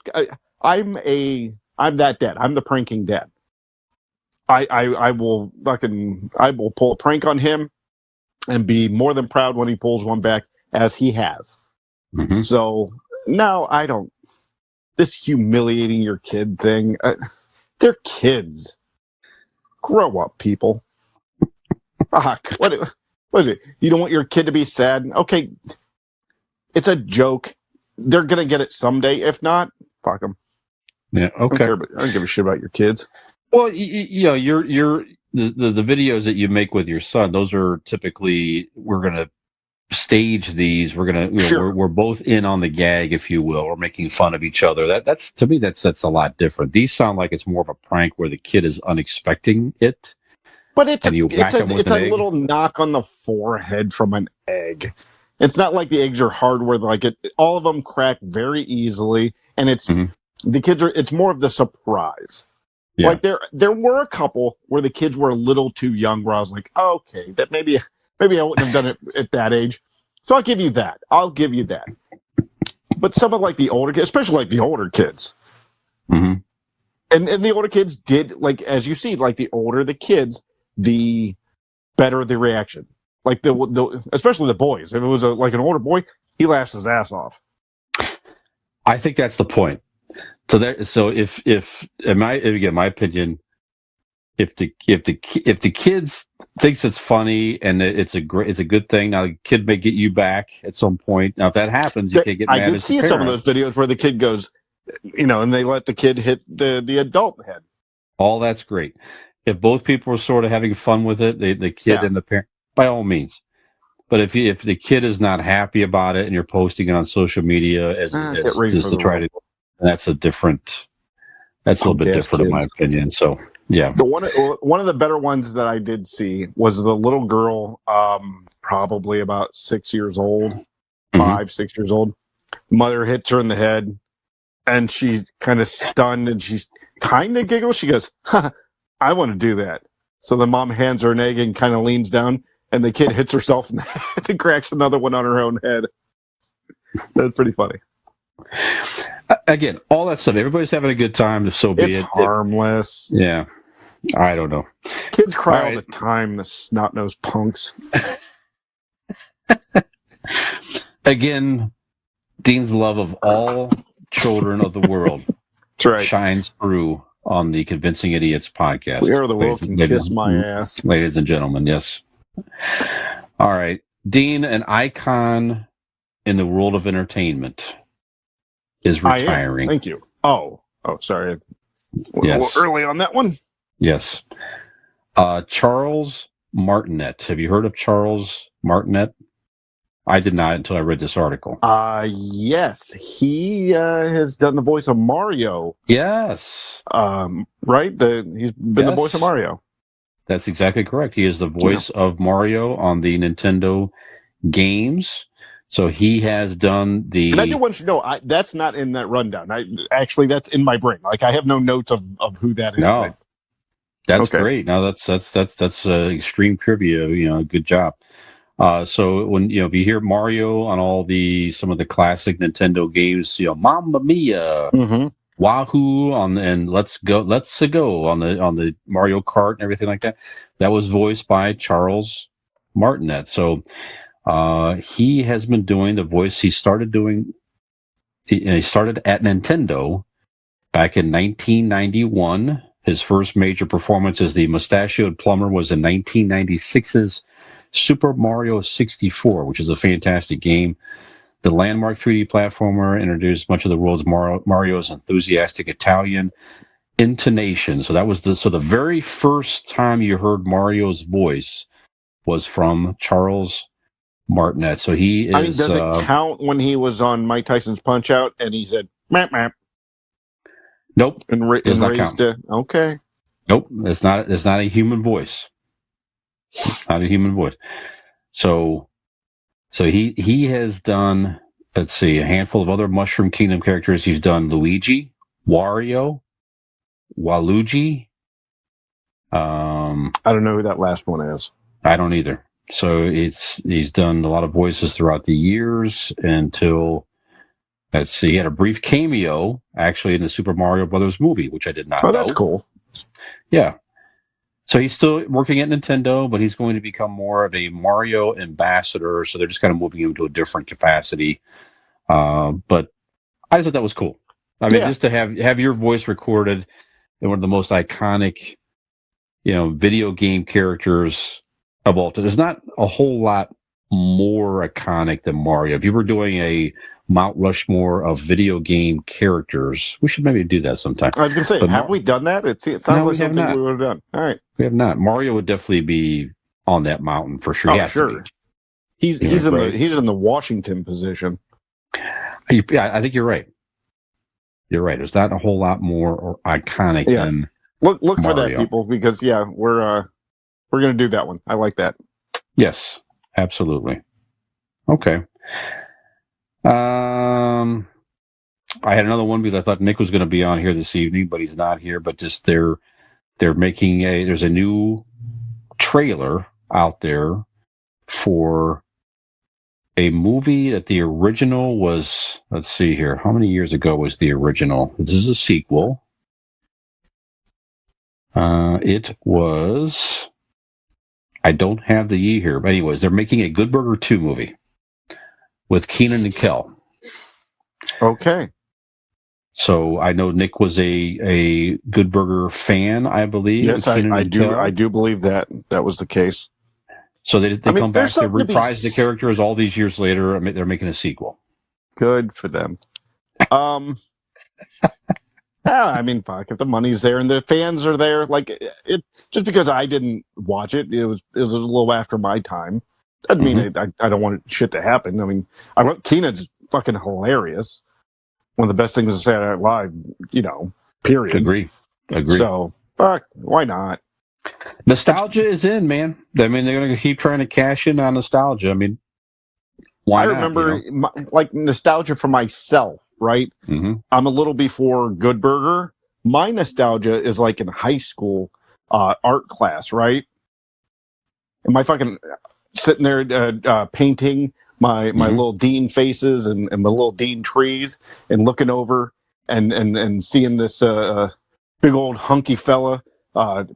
I'm that dad. I'm the pranking dad. I will pull a prank on him and be more than proud when he pulls one back, as he has. So no, I don't. This humiliating your kid thing. They're kids. Grow up, people. What is it? You don't want your kid to be sad? Okay, it's a joke. They're gonna get it someday. If not, fuck them. Yeah. Okay. I don't give a shit about your kids. Well, the videos that you make with your son, those are typically, we're gonna stage these. We're gonna we're both in on the gag, if you will. We're making fun of each other. That's to me that's a lot different. These sound like it's more of a prank where the kid is unexpecting it. But it's a little knock on the forehead from an egg. It's not like the eggs are hard where all of them crack very easily, and it's the kids are. It's more of the surprise. Yeah. Like there were a couple where the kids were a little too young, where I was like, okay, that maybe I wouldn't have done it at that age. So I'll give you that. But some of the older kids, especially the older kids, and the older kids did, as you see, the older the kids, the better the reaction. Especially the boys. If it was an older boy, he laughs his ass off. I think that's the point. So if in my opinion, if the kids thinks it's funny and it's a good thing, now the kid may get you back at some point. Now if that happens, you can't get mad. I did see some of those videos where the kid goes, and they let the kid hit the adult head. All that's great. If both people are sort of having fun with it, the kid and the parent, by all means. But if the kid is not happy about it and you're posting it on social media as to try to, that's a little bit different in my opinion. So yeah. One of the better ones that I did see was the little girl, probably about 6 years old, 5, 6 years old. Mother hits her in the head, and she's kind of stunned, and she's kind of giggles. She goes, I want to do that. So the mom hands her an egg and kind of leans down, and the kid hits herself in the head and cracks another one on her own head. That's pretty funny. Again, all that stuff. Everybody's having a good time. So be it. It's harmless. Yeah. I don't know. Kids cry all the time, the snot-nosed punks. Again, Dean's love of all children of the world shines through on the Convincing Idiots podcast. We are the world can kiss my ass. Ladies and gentlemen, yes. All right. Dean, an icon in the world of entertainment, is retiring. Thank you. Oh, sorry. Yes. A little early on that one. Yes. Charles Martinet. Have you heard of Charles Martinet? I did not until I read this article. Yes. He has done the voice of Mario. Yes. Right? He's been the voice of Mario. That's exactly correct. He is the voice of Mario on the Nintendo games. So he has done the... And I do want you to know, that's not in that rundown. Actually, that's in my brain. I have no notes of who that is. No. That's Okay. great. Now that's extreme trivia. Good job. So when if you hear Mario on some of the classic Nintendo games, Mamma Mia, Mm-hmm. Wahoo and Let's Go on the Mario Kart and everything like that. That was voiced by Charles Martinet. So he has been doing the voice. He started at Nintendo back in 1991. His first major performance as the mustachioed plumber was in 1996's Super Mario 64, which is a fantastic game. The landmark 3D platformer introduced much of the world's Mario's enthusiastic Italian intonation. So that was the very first time you heard Mario's voice was from Charles Martinet. So he is. I mean, does it count when he was on Mike Tyson's Punch Out and he said "map map"? Nope. And raised count. Okay. Nope. It's not a human voice. Not a human voice. So he has done, let's see, a handful of other Mushroom Kingdom characters. He's done Luigi, Wario, Waluigi. I don't know who that last one is. I don't either. So he's done a lot of voices throughout the years until, let's see, he had a brief cameo actually in the Super Mario Brothers movie, which I did not know. Oh, that's cool. Yeah. So he's still working at Nintendo, but he's going to become more of a Mario ambassador. So they're just kind of moving him to a different capacity. But I just thought that was cool. I mean, just to have your voice recorded in one of the most iconic, video game characters of all time. There's not a whole lot more iconic than Mario. If you were doing a Mount Rushmore of video game characters, we should maybe do that sometime. I was going to say, have we done that? It sounds like something we would have done. All right. We have not. Mario would definitely be on that mountain for sure. Oh, sure. He's in the Washington position. Yeah, I think you're right. You're right. There's not a whole lot more iconic than look Mario. For that, people, because we're going to do that one. I like that. Yes, absolutely. Okay. I had another one because I thought Nick was going to be on here this evening, but he's not here. But just they're making there's a new trailer out there for a movie that the original was. Let's see here. How many years ago was the original? This is a sequel. It was. I don't have the year here, but anyways, they're making a Good Burger 2 movie with Kenan and Kel. Okay. So I know Nick was a Good Burger fan, I believe. Yes, I do believe that was the case. So they come back to reprise the characters all these years later. They're making a sequel. Good for them. I mean, fuck, if the money's there and the fans are there, like it just because I didn't watch it, it was a little after my time. Doesn't mean I don't want shit to happen. I mean, I want Keenan's fucking hilarious. One of the best things to say Night Live, period. Agree. So, fuck, why not? Nostalgia is in, man. I mean, they're going to keep trying to cash in on nostalgia. I mean, why not? I remember, nostalgia for myself, right? Mm-hmm. I'm a little before Good Burger. My nostalgia is like in high school art class, right? Am I fucking sitting there painting my little Dean faces and my little Dean trees and looking over and seeing this big old hunky fella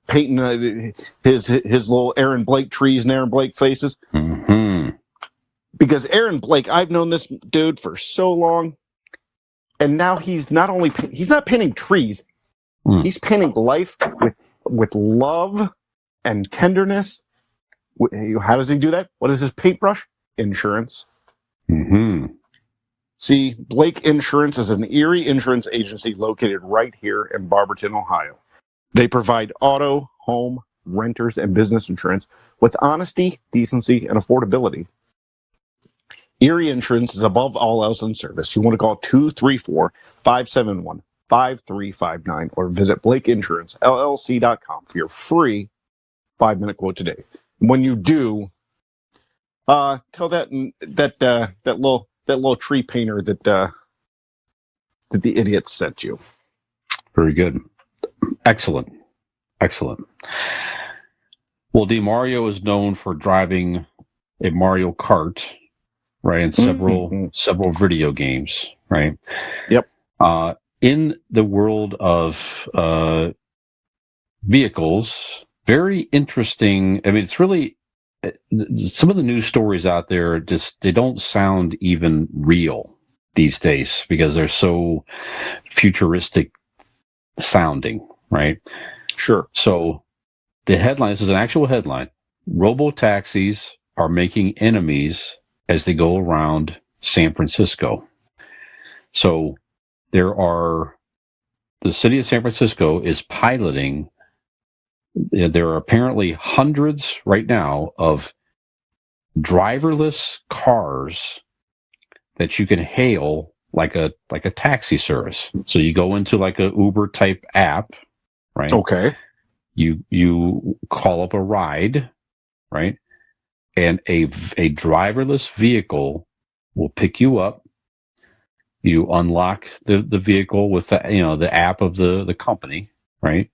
painting his little Aaron Blake trees and Aaron Blake faces. Mm-hmm. Because Aaron Blake, I've known this dude for so long, and now he's not painting trees, he's painting life with love and tenderness. How does he do that? What is his paintbrush? Insurance. Mm-hmm. See, Blake Insurance is an Erie insurance agency located right here in Barberton, Ohio. They provide auto, home, renters, and business insurance with honesty, decency, and affordability. Erie Insurance is above all else in service. You want to call 234-571-5359 or visit BlakeInsuranceLLC.com for your free 5-minute quote today. When you do, tell that little tree painter that the idiot sent you. Very good. Excellent. Excellent. Well, Mario is known for driving a Mario Kart, right, and several video games, right? Yep. In the world of vehicles, very interesting. I mean, it's really some of the news stories out there they don't sound even real these days because they're so futuristic sounding, right? Sure. So the headline, this is an actual headline: robo taxis are making enemies as they go around San Francisco. So the city of San Francisco is piloting. There are apparently hundreds right now of driverless cars that you can hail like a taxi service. So you go into like a Uber type app, right? Okay. You call up a ride, right? And a driverless vehicle will pick you up. You unlock the vehicle with the app of the company, right?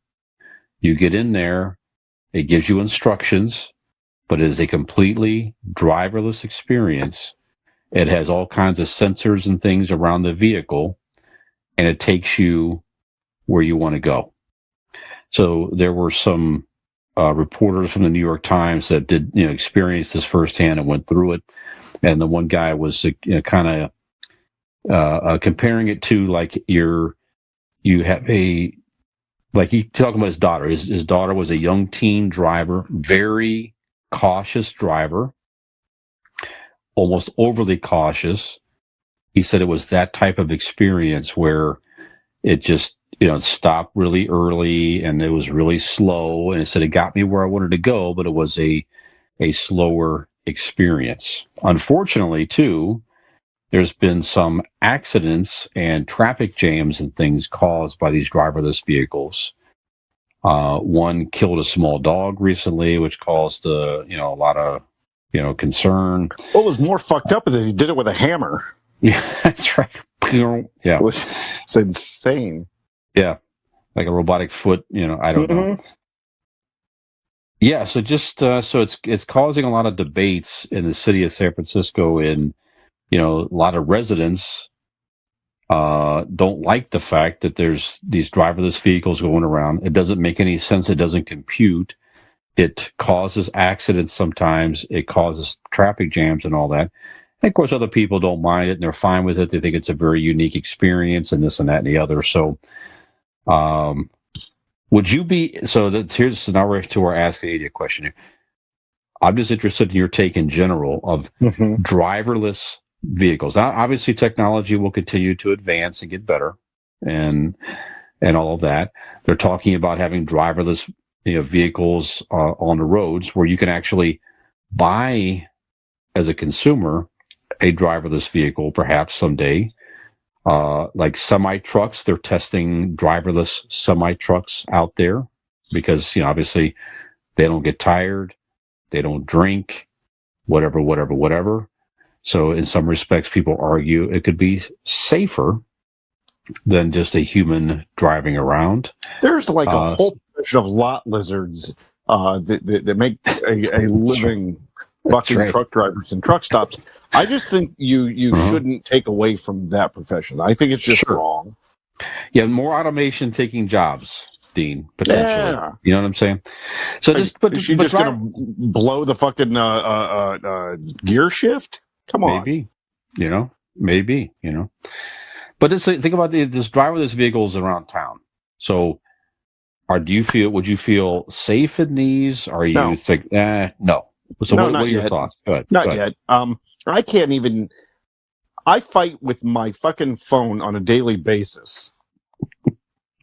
You get in there, it gives you instructions, but it is a completely driverless experience. It has all kinds of sensors and things around the vehicle, and it takes you where you want to go. So there were some reporters from the New York Times that did experience this firsthand and went through it. And the one guy was kind of comparing it to like you have like he talking about his daughter. His daughter was a young teen driver, very cautious driver, almost overly cautious. He said it was that type of experience where it just stopped really early and it was really slow, and it said it got me where I wanted to go, but it was a slower experience. Unfortunately, too, there's been some accidents and traffic jams and things caused by these driverless vehicles. One killed a small dog recently, which caused a lot of concern. What was more fucked up is that he did it with a hammer. Yeah, that's right. Yeah, it's insane. Yeah, like a robotic foot. I don't know. Yeah, so just so it's causing a lot of debates in the city of San Francisco, and a lot of residents don't like the fact that there's these driverless vehicles going around. It doesn't make any sense. It doesn't compute. It causes accidents sometimes. It causes traffic jams and all that. And of course, other people don't mind it and they're fine with it. They think it's a very unique experience and this and that and the other. So, would you be, so now we're to our Ask the Idiot question here. I'm just interested in your take in general of driverless vehicles. Now, obviously, technology will continue to advance and get better and all of that. They're talking about having driverless vehicles on the roads where you can actually buy, as a consumer, a driverless vehicle perhaps someday. Like semi-trucks, they're testing driverless semi-trucks out there because obviously they don't get tired, they don't drink, whatever. So in some respects, people argue it could be safer than just a human driving around. There's like a whole bunch of lot lizards that make a living bucking truck drivers and truck stops. I just think you shouldn't take away from that profession. I think it's just wrong. Yeah, more automation taking jobs, Dean, potentially. Yeah. You know what I'm saying? So is she just going to blow the fucking gear shift? Come on. Maybe. But think about this driverless vehicles around town. So would you feel safe in these? Or you think, no. So what are your thoughts? Go ahead. Not yet. I can't even. I fight with my fucking phone on a daily basis.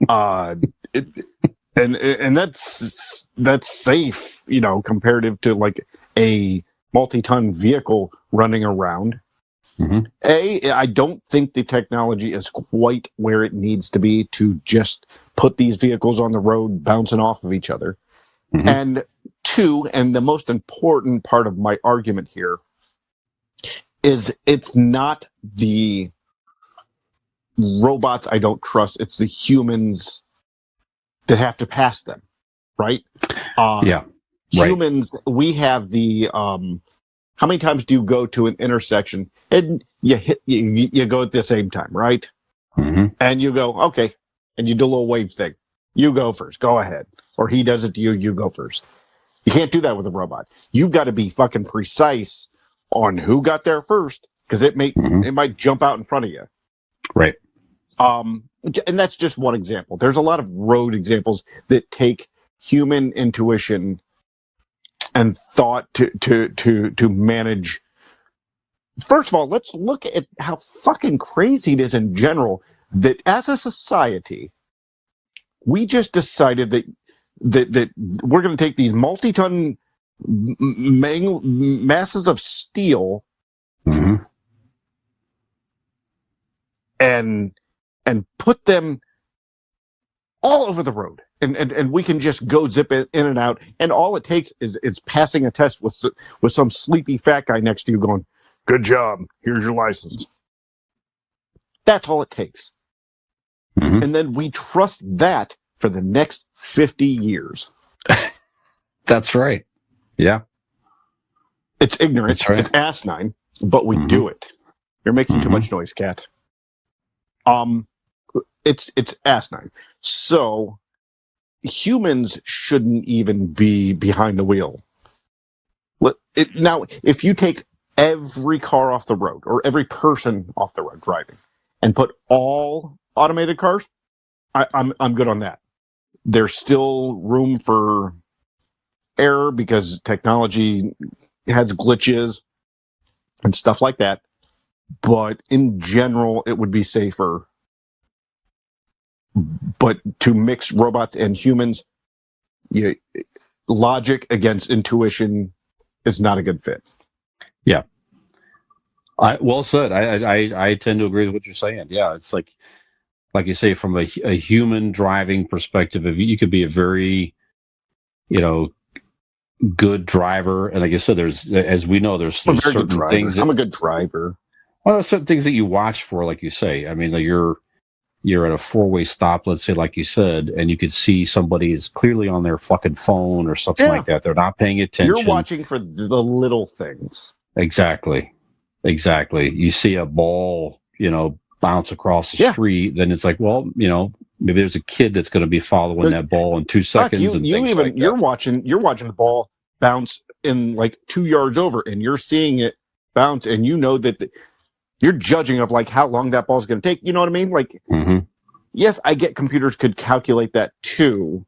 And that's safe, comparative to like a multi-ton vehicle running around. I don't think the technology is quite where it needs to be to just put these vehicles on the road bouncing off of each other. And two, and the most important part of my argument here is it's not the robots I don't trust, it's the humans that have to pass them. right? Yeah. Right. Humans, we have the how many times do you go to an intersection and you go at the same time, right? Mm-hmm. And you go, okay, and you do a little wave thing. You go first, go ahead. Or he does it to you, you go first. You can't do that with a robot. You've got to be fucking precise on who got there first, because it might jump out in front of you. Right. And that's just one example. There's a lot of road examples that take human intuition and thought to manage. First of all, let's look at how fucking crazy it is in general that as a society, we just decided that we're going to take these multi-ton masses of steel and put them all over the road. And we can just go zip it in and out. And all it takes is passing a test with some sleepy fat guy next to you going, good job, here's your license. That's all it takes. Mm-hmm. And then we trust that for the next 50 years. That's right. Yeah. It's ignorant. That's right. It's asinine, but we do it. You're making too much noise, Cat. It's asinine. So humans shouldn't even be behind the wheel. Now, if you take every car off the road or every person off the road driving and put all automated cars, I'm good on that. There's still room for error because technology has glitches and stuff like that. But in general, it would be safer. But to mix robots and humans, logic against intuition is not a good fit. Yeah. Well said. I tend to agree with what you're saying. Yeah, it's like you say, from a human driving perspective, if you could be a very, good driver, and like I said, as we know, there's certain things. I'm a good driver. Well, there's certain things that you watch for, like you say. I mean, you're at a four-way stop, let's say, like you said, and you could see somebody is clearly on their fucking phone or something like that. They're not paying attention. You're watching for the little things. Exactly. You see a ball, bounce across the street, then it's like, well, maybe there's a kid that's going to be following that ball in 2 seconds. You're watching the ball bounce in like 2 yards over, and you're seeing it bounce, and you know that you're judging of like how long that ball's going to take. You know what I mean? Like, yes, I get computers could calculate that too,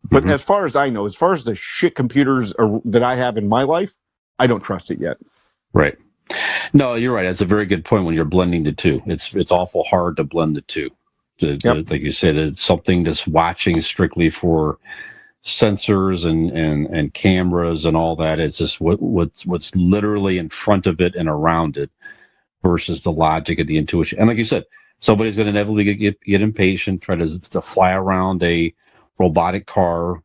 but as far as I know, as far as the shit computers that I have in my life, I don't trust it yet. Right. No, you're right. That's a very good point when you're blending the two. It's awful hard to blend the two. Like you said, it's something that's watching strictly for sensors and cameras and all that. It's just what's literally in front of it and around it versus the logic and the intuition. And like you said, somebody's going to inevitably get impatient, try to fly around a robotic car,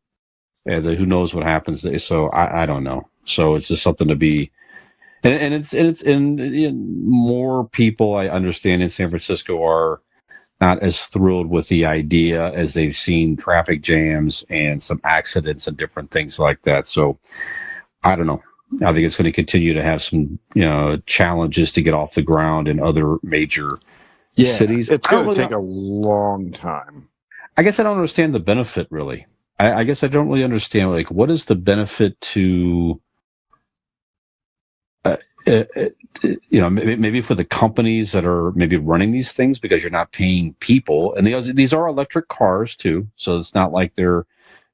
and who knows what happens. So I don't know. So it's just something to be. And it's more people, I understand, in San Francisco are not as thrilled with the idea as they've seen traffic jams and some accidents and different things like that. So I don't know. I think it's going to continue to have some challenges to get off the ground in other major cities. It's going to take a long time. I guess I don't understand the benefit, really. I guess I don't really understand, like, what is the benefit to maybe for the companies that are maybe running these things, because you're not paying people, and these are electric cars too, so it's not like so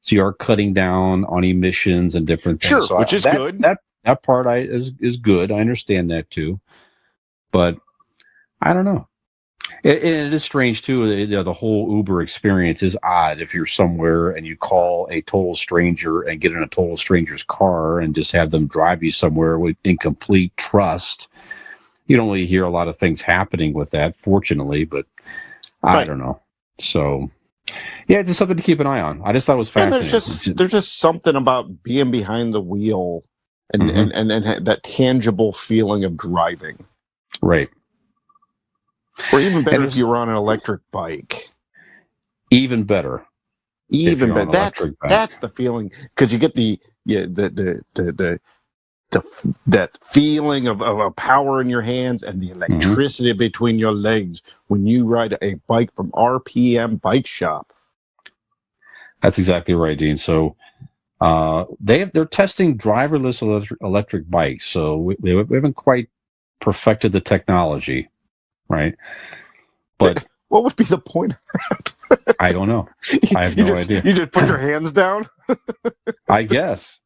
you are cutting down on emissions and different things. Sure, so which is good. That part is good. I understand that too, but I don't know. It is strange too. The whole Uber experience is odd. If you're somewhere and you call a total stranger and get in a total stranger's car and just have them drive you somewhere in complete trust, you don't really hear a lot of things happening with that, fortunately. But I don't know. So yeah, it's just something to keep an eye on. I just thought it was fascinating. There's just something about being behind the wheel and that tangible feeling of driving. Right. Or even better if you were on an electric bike. Even better. Even you're on better. electric bike. That's the feeling, because you get the that feeling of a power in your hands and the electricity between your legs when you ride a bike from RPM Bike Shop. That's exactly right, Dean. So they're testing driverless electric bikes. So we haven't quite perfected the technology, right? But what would be the point? I don't know. I have no idea. You just put your hands down? I guess,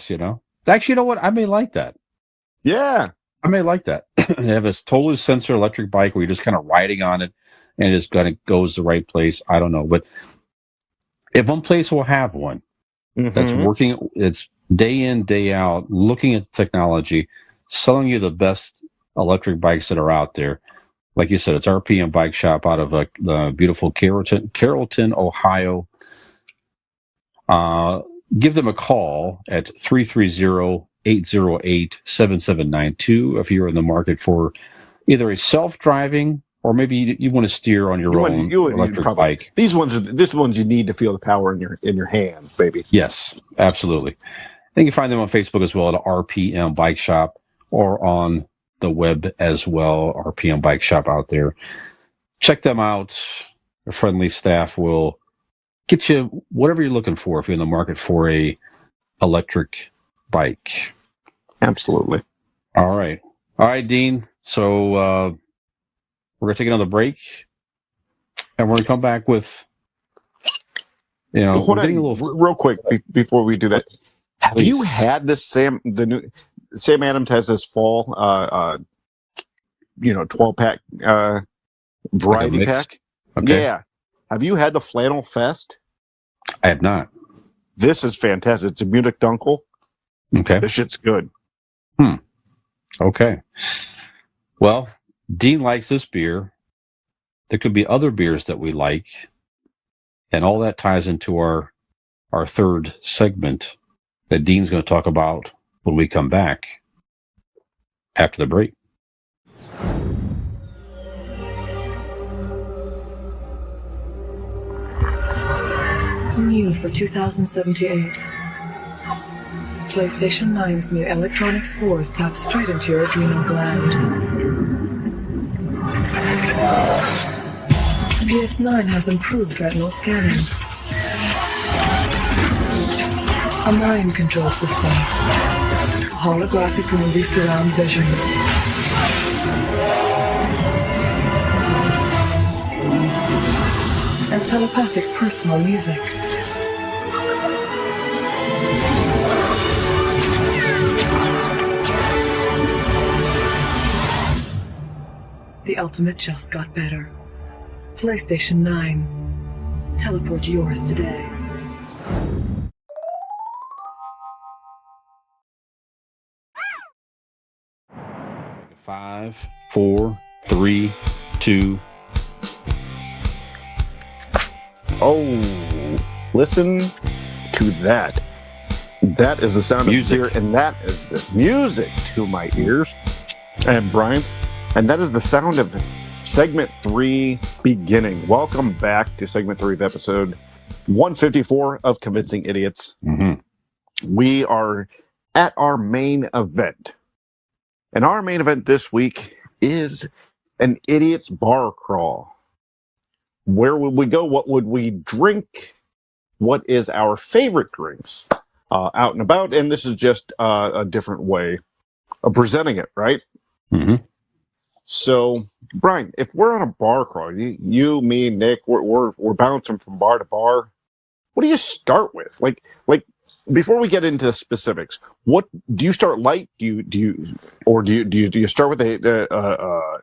you know. Actually, you know what? I may like that. Yeah. I may like that. They have this totally sensor electric bike where you're just kind of riding on it and it just kind of goes the right place. I don't know. But if one place will have one that's working, it's day in, day out, looking at the technology, selling you the best electric bikes that are out there. Like you said, it's RPM Bike Shop out of the beautiful Carrollton, Ohio. Give them a call at 330-808-7792 if you're in the market for either a self-driving or maybe you want to steer on your own electric bike. These ones you need to feel the power in your hands, baby. Yes, absolutely. And you can find them on Facebook as well at RPM Bike Shop or on the web as well, RPM Bike Shop out there. Check them out. Their friendly staff will get you whatever you're looking for if you're in the market for a electric bike. Absolutely. All right, Dean. So we're gonna take another break, and we're gonna come back with, we're getting a little real quick before we do that. Have you had this Sam Adams has this fall 12-pack variety pack? Okay. Yeah. Have you had the Flannel Fest? I have not. This is fantastic. It's a Munich Dunkel. Okay. This shit's good. Okay. Well, Dean likes this beer. There could be other beers that we like. And all that ties into our third segment that Dean's going to talk about when we come back after the break. New for 2078. PlayStation 9's new electronic spores tap straight into your adrenal gland. PS9 has improved retinal scanning. A mind control system. Holographic movie surround vision. And telepathic personal music. The ultimate just got better. PlayStation 9. Teleport yours today. Five, 4, 3, 2. Oh, listen to that. That is the sound music. of beer, and that is the music to my ears. And Brian, and that is the sound of segment 3 beginning. Welcome back to segment 3 of episode 154 of Convincing Idiots. We are at our main event. And our main event this week is an idiot's bar crawl. Where would we go? What would we drink? What is our favorite drinks out and about? And this is just a different way of presenting it, right? So, Brian, if we're on a bar crawl, you, me, Nick, we're bouncing from bar to bar. What do you start with? Like before we get into the specifics, what do you start light? Do you start with a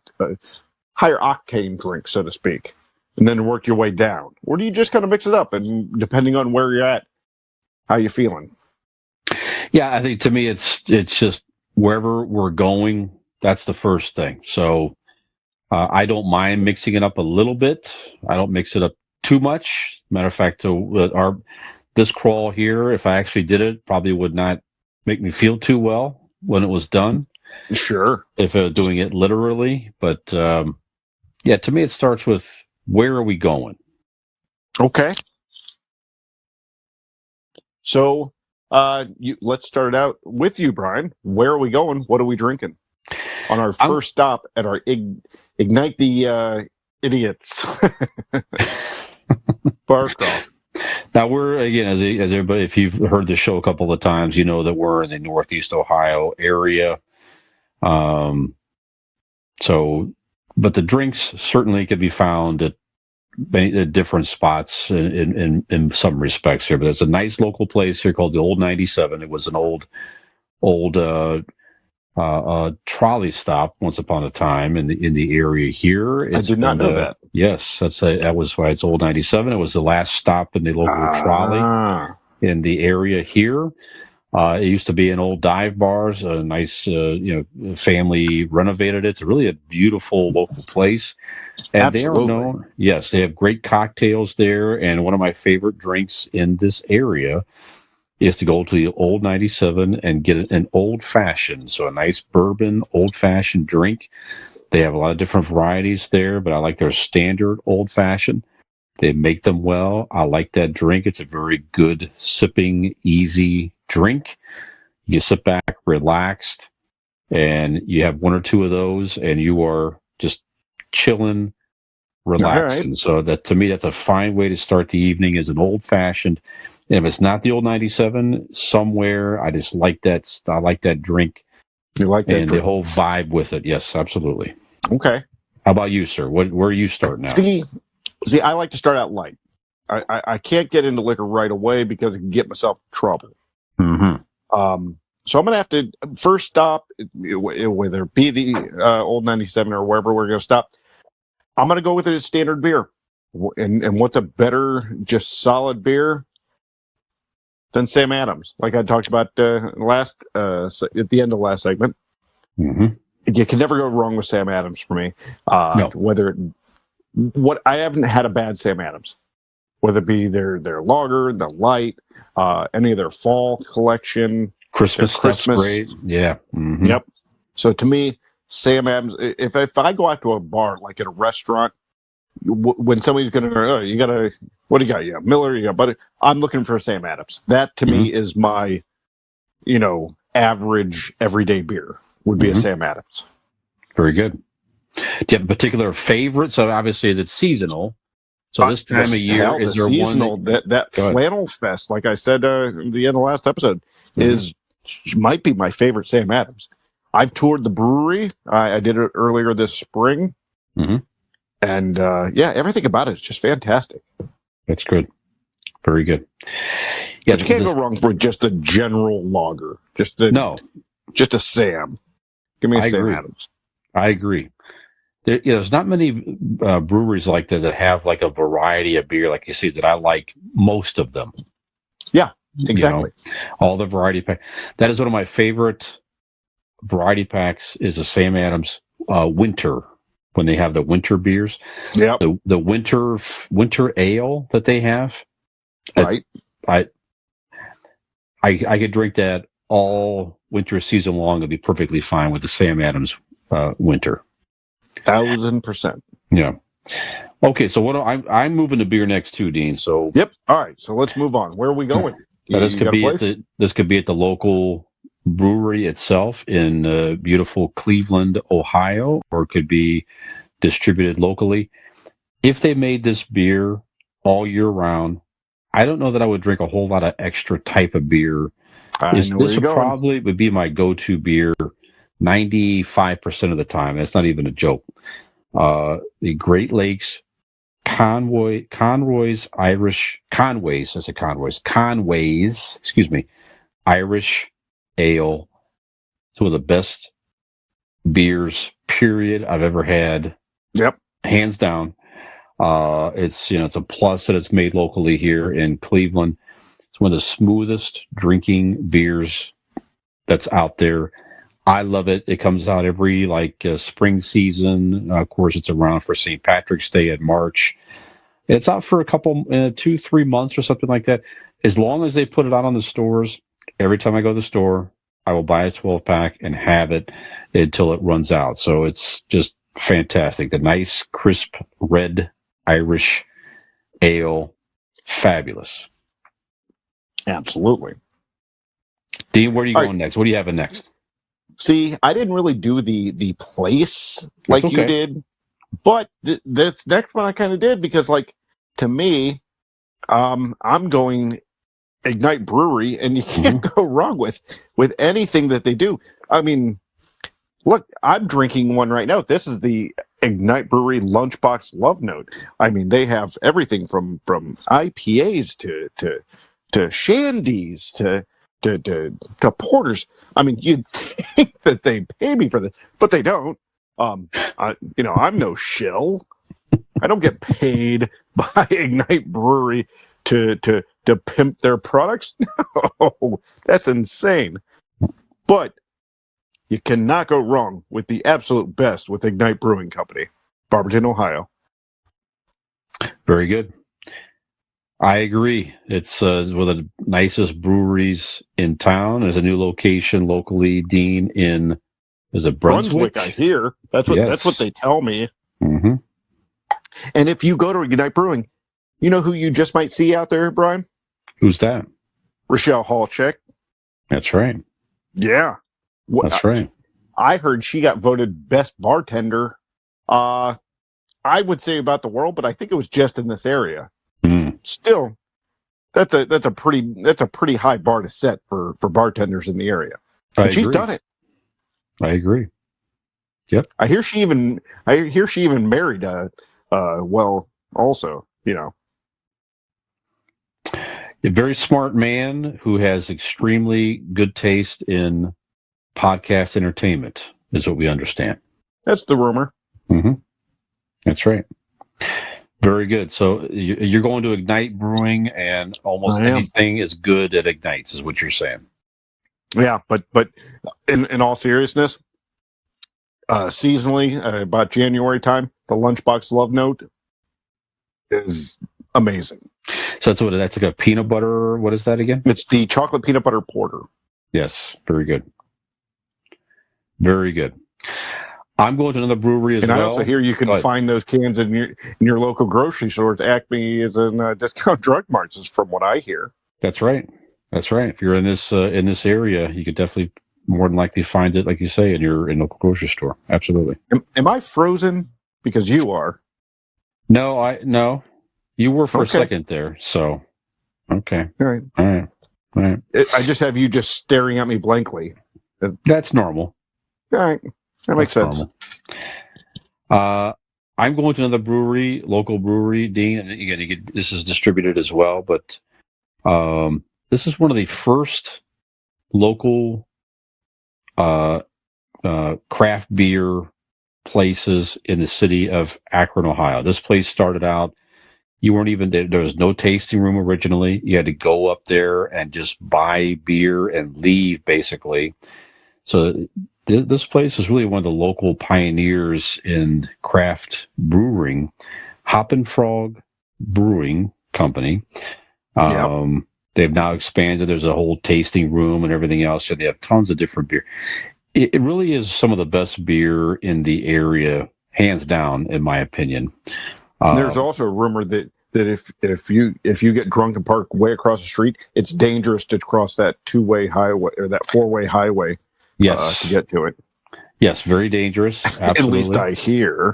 higher octane drink, so to speak, and then work your way down, or do you just kind of mix it up and depending on where you're at, how you feeling? Yeah, I think to me it's just wherever we're going. That's the first thing. So I don't mind mixing it up a little bit. I don't mix it up too much. Matter of fact, this crawl here, if I actually did it, probably would not make me feel too well when it was done. Sure. If doing it literally. But yeah, to me it starts with where are we going? Okay. So, let's start it out with you, Brian. Where are we going? What are we drinking on our first stop at our Ignite the Idiots bar crawl? Now we're again, as everybody, if you've heard the show a couple of times, you know that we're in the Northeast Ohio area. So, but the drinks certainly could be found at different spots in some respects here. But it's a nice local place here called the Old 97. It was an old trolley stop once upon a time in the area here. I did not know that. Yes, that was why it's Old 97. It was the last stop in the local trolley in the area here. It used to be an old dive bars, a nice, family renovated it. It's really a beautiful local place. And Absolutely. they are known, yes, they have great cocktails there. And one of my favorite drinks in this area is to go to the Old 97 and get an old fashioned. So a nice bourbon old fashioned drink. They have a lot of different varieties there, but I like their standard old fashioned. They make them well. I like that drink. It's a very good sipping, easy drink. You sit back, relaxed, and you have one or two of those, and you are just chilling, relaxing. Right. So that, to me, that's a fine way to start the evening, is an old fashioned. And if it's not the Old 97, somewhere, I just like that. I like that drink. You like that and drink? The whole vibe with it. Yes, absolutely. Okay. How about you, sir? Where are you starting now? See, I like to start out light. I can't get into liquor right away because I can get myself in trouble. Mm-hmm. So I'm going to have to first stop, whether it be the Old 97 or wherever we're going to stop. I'm going to go with a standard beer. And what's a better, just solid beer than Sam Adams? Like I talked about at the end of the last segment. Mm-hmm. You can never go wrong with Sam Adams for me. No. I haven't had a bad Sam Adams, whether it be their lager, the light, any of their fall collection, Christmas, great. Yeah. Mm-hmm. Yep. So to me, Sam Adams. If I go out to a bar, like at a restaurant, when somebody's going to, what do you got? Yeah, Miller, you got butter. I'm looking for Sam Adams. That to me is my, average everyday beer would be a Sam Adams. Very good. Do you have a particular favorite? So obviously it's seasonal. So this time of year, is there seasonal, one that Flannel Fest, like I said in the end of the last episode, might be my favorite Sam Adams. I've toured the brewery. I did it earlier this spring. Mm-hmm. And everything about it is just fantastic. That's good. Very good. Yeah, but you can't go wrong for just a general lager. Just a Sam. Give me a Sam Adams. I agree. There's not many breweries like that have like a variety of beer, like you see, that I like most of them. Yeah, exactly. All the variety pack. That is one of my favorite variety packs. Is a Sam Adams winter, when they have the winter beers. Yeah, the winter ale that they have. Right. I could drink that all winter season long. It'd be perfectly fine with the Sam Adams winter. 1,000%. Yeah. Okay, so I'm moving to beer next too, Dean. So yep. All right. So let's move on. Where are we going? This could be at the local brewery itself in beautiful Cleveland, Ohio, or it could be distributed locally. If they made this beer all year round, I don't know that I would drink a whole lot of extra type of beer. This would probably be my go-to beer 95% of the time. That's not even a joke. The Great Lakes Conway's Irish Ale. It's one of the best beers, period, I've ever had. Yep. Hands down. It's a plus that it's made locally here in Cleveland. It's one of the smoothest drinking beers that's out there. I love it. It comes out every spring season. Of course, it's around for St. Patrick's Day in March. It's out for a couple, 2-3 months or something like that. As long as they put it out on the stores, every time I go to the store, I will buy a 12-pack and have it until it runs out. So it's just fantastic. The nice, crisp, red Irish ale, fabulous. Absolutely. Dean, where are you All going next? What are you having next? See, I didn't really do the place like That's you okay. did, but this next one I kind of did because, like, to me, I'm going Ignite Brewery, and you can't go wrong with anything that they do. I mean, look, I'm drinking one right now. This is the Ignite Brewery Lunchbox Love Note. I mean, they have everything from IPAs to shandies to porters. I mean, you'd think that they pay me for this, but they don't. I'm no shill. I don't get paid by Ignite Brewery to pimp their products. No, that's insane. But you cannot go wrong with the absolute best with Ignite Brewing Company, Barberton, Ohio. Very good. I agree. It's one of the nicest breweries in town. There's a new location locally, Dean, in is it Brunswick? I hear. That's what they tell me. Mm-hmm. And if you go to Ignite Brewing, you know who you just might see out there, Brian? Who's that? Rochelle Hallcheck. That's right. Yeah. That's right. I heard she got voted best bartender. I would say about the world, but I think it was just in this area. Mm. Still, that's a pretty high bar to set for bartenders in the area. And she's done it. I agree. Yep. I hear she even married also, you know. A very smart man who has extremely good taste in podcast entertainment is what we understand. That's the rumor. Mm-hmm. That's right. Very good. So you're going to Ignite Brewing, and almost anything is good at Ignites, is what you're saying. Yeah, but in all seriousness, seasonally, about January time, the Lunchbox Love Note is amazing. So that's like a peanut butter. What is that again? It's the chocolate peanut butter porter. Yes, very good. Very good. I'm going to another brewery as well. And I also hear you can find those cans in your local grocery stores. Acme is in discount drug marts, is from what I hear. That's right. That's right. If you're in this area, you could definitely more than likely find it, like you say, in your local grocery store. Absolutely. Am I frozen? Because you are. No. You were for a second there. So, okay. All right. I just have you just staring at me blankly. That's normal. All right. That makes sense. I'm going to another brewery, local brewery, Dean, and again, this is distributed as well, but this is one of the first local craft beer places in the city of Akron, Ohio. This place started out, you weren't even there was no tasting room originally. You had to go up there and just buy beer and leave, basically. So this place is really one of the local pioneers in craft brewing. Hop and Frog Brewing Company. They've now expanded. There's a whole tasting room and everything else. So they have tons of different beer. It really is some of the best beer in the area, hands down, in my opinion. There's also a rumor that if you get drunk and park way across the street, it's dangerous to cross that 2-way highway or that 4-way highway. Yes, to get to it. Yes, very dangerous. Absolutely. At least I hear.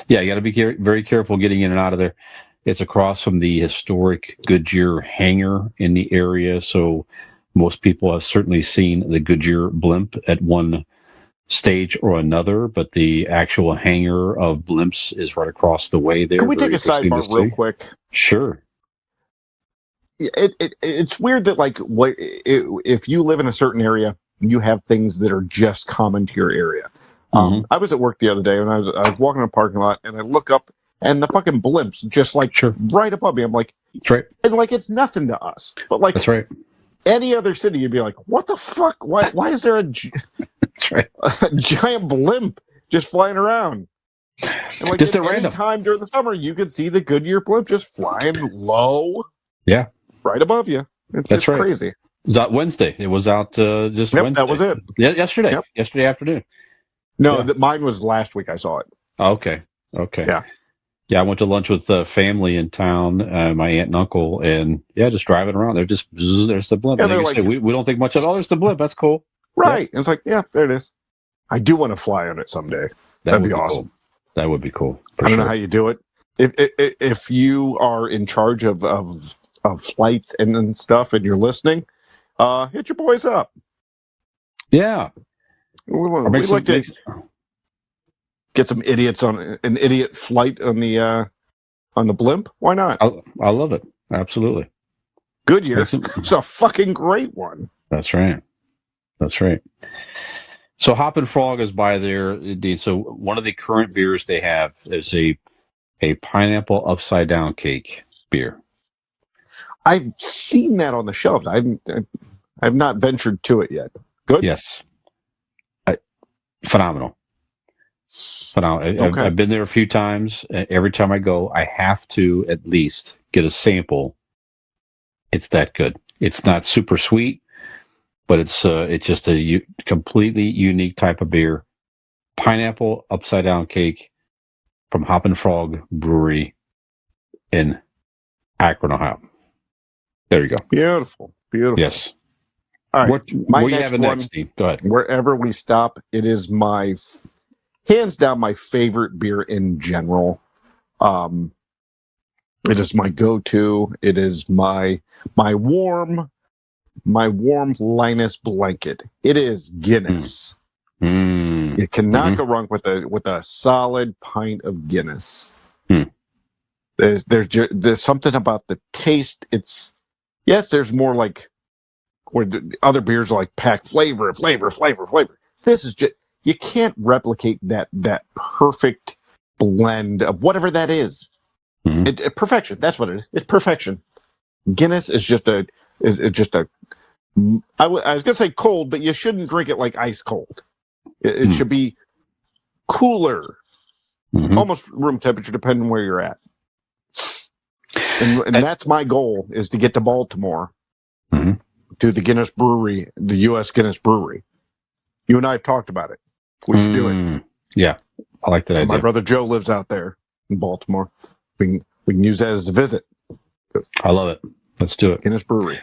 Yeah, you got to be very careful getting in and out of there. It's across from the historic Goodyear hangar in the area, so most people have certainly seen the Goodyear blimp at one stage or another, but the actual hangar of blimps is right across the way there. Can we take a sidebar real quick? Sure. It's weird that if you live in a certain area, you have things that are just common to your area. I was at work the other day and I was walking in a parking lot and I look up and the fucking blimps just right above me. I'm like, that's right. And it's nothing to us, but that's right. Any other city, you'd be like, what the fuck? Why is there that's right. a giant blimp just flying around? And just at any time during the summer, you could see the Goodyear blimp just flying low. Yeah. Right above you. It's right. crazy. It was out Wednesday. It was out just Wednesday. That was it. Yeah, yesterday. Yep. Yesterday afternoon. No, mine was last week I saw it. Okay. Yeah. Yeah, I went to lunch with family in town, my aunt and uncle, and yeah, just driving around. They're just there's the blimp. Yeah, And like they're you like, said, we don't think much of. Oh, there's the blimp. That's cool. right. And it's like, yeah, there it is. I do want to fly on it someday. That That'd would be be awesome. cool. That would be cool. I don't know how you do it. If you are in charge of flights and stuff, and you're listening, hit your boys up. Yeah. Or We'd like to get some idiots on an idiot flight on the blimp. Why not? I love it. Absolutely. Goodyear. It's a fucking great one. That's right. That's right. So Hoppin' Frog is by there, indeed. So one of the current beers they have is a pineapple upside down cake beer. I've seen that on the shelves. I've not ventured to it yet. Good. Yes. Phenomenal. Okay. I've been there a few times. Every time I go, I have to at least get a sample. It's that good. It's not super sweet, but it's just a completely unique type of beer. Pineapple upside down cake from Hoppin' Frog Brewery in Akron, Ohio. There you go. Beautiful. Yes. All right. What do you have next, Steve? Go ahead. Wherever we stop, it is my hands down my favorite beer in general. It is my go-to. It is my warm Linus blanket. It is Guinness. You cannot go wrong with a solid pint of Guinness. There's something about the taste. There's more like where the other beers are like pack flavor. This is just, you can't replicate that perfect blend of whatever that is. Perfection. That's what it is. It's perfection. Guinness is just I was gonna say cold, but you shouldn't drink it like ice cold. It should be cooler, almost room temperature, depending where you're at. And that's my goal, is to get to Baltimore, to the Guinness Brewery, the U.S. Guinness Brewery. You and I have talked about it. We should do it. Yeah, I like that idea. My brother Joe lives out there in Baltimore. We can use that as a visit. I love it. Let's do it. Guinness Brewery.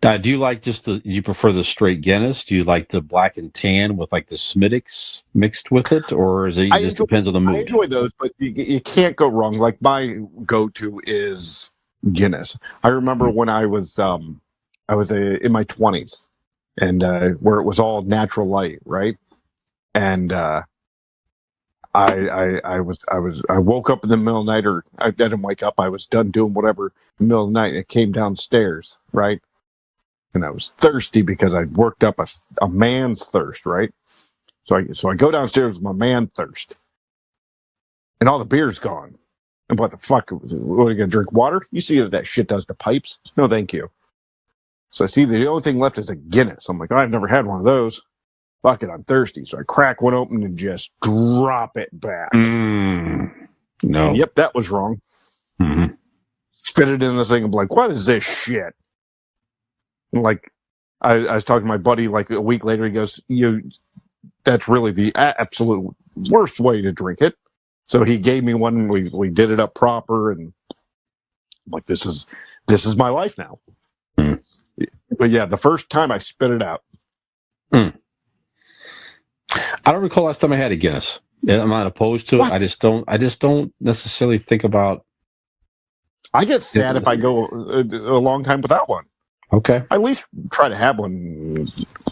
Now, do you like you prefer the straight Guinness? Do you like the black and tan with like the Smittix mixed with it? Or is it just depends on the mood? I enjoy those, but you can't go wrong. Like my go-to is Guinness. I remember when I was in my 20s, and where it was all natural light, right? And I woke up in the middle of the night, or I didn't wake up. I was done doing whatever in the middle of the night, and it came downstairs, right? And I was thirsty because I'd worked up a man's thirst, right? So I go downstairs with my man thirst, and all the beer's gone. And what the fuck? What, are you gonna drink water? You see what that shit does to pipes? No, thank you. So I see the only thing left is a Guinness. I'm like, I've never had one of those. Fuck it, I'm thirsty. So I crack one open and just drop it back. No. Yep, that was wrong. Spit it in the thing. I'm like, what is this shit? And like, I was talking to my buddy like a week later. He goes, that's really the absolute worst way to drink it. So he gave me one, and we did it up proper, and I'm like, this is my life now. But yeah, the first time I spit it out. I don't recall last time I had a Guinness. I'm not opposed to it. I just don't necessarily think about. I get sad if I go a long time without one. Okay. I at least try to have one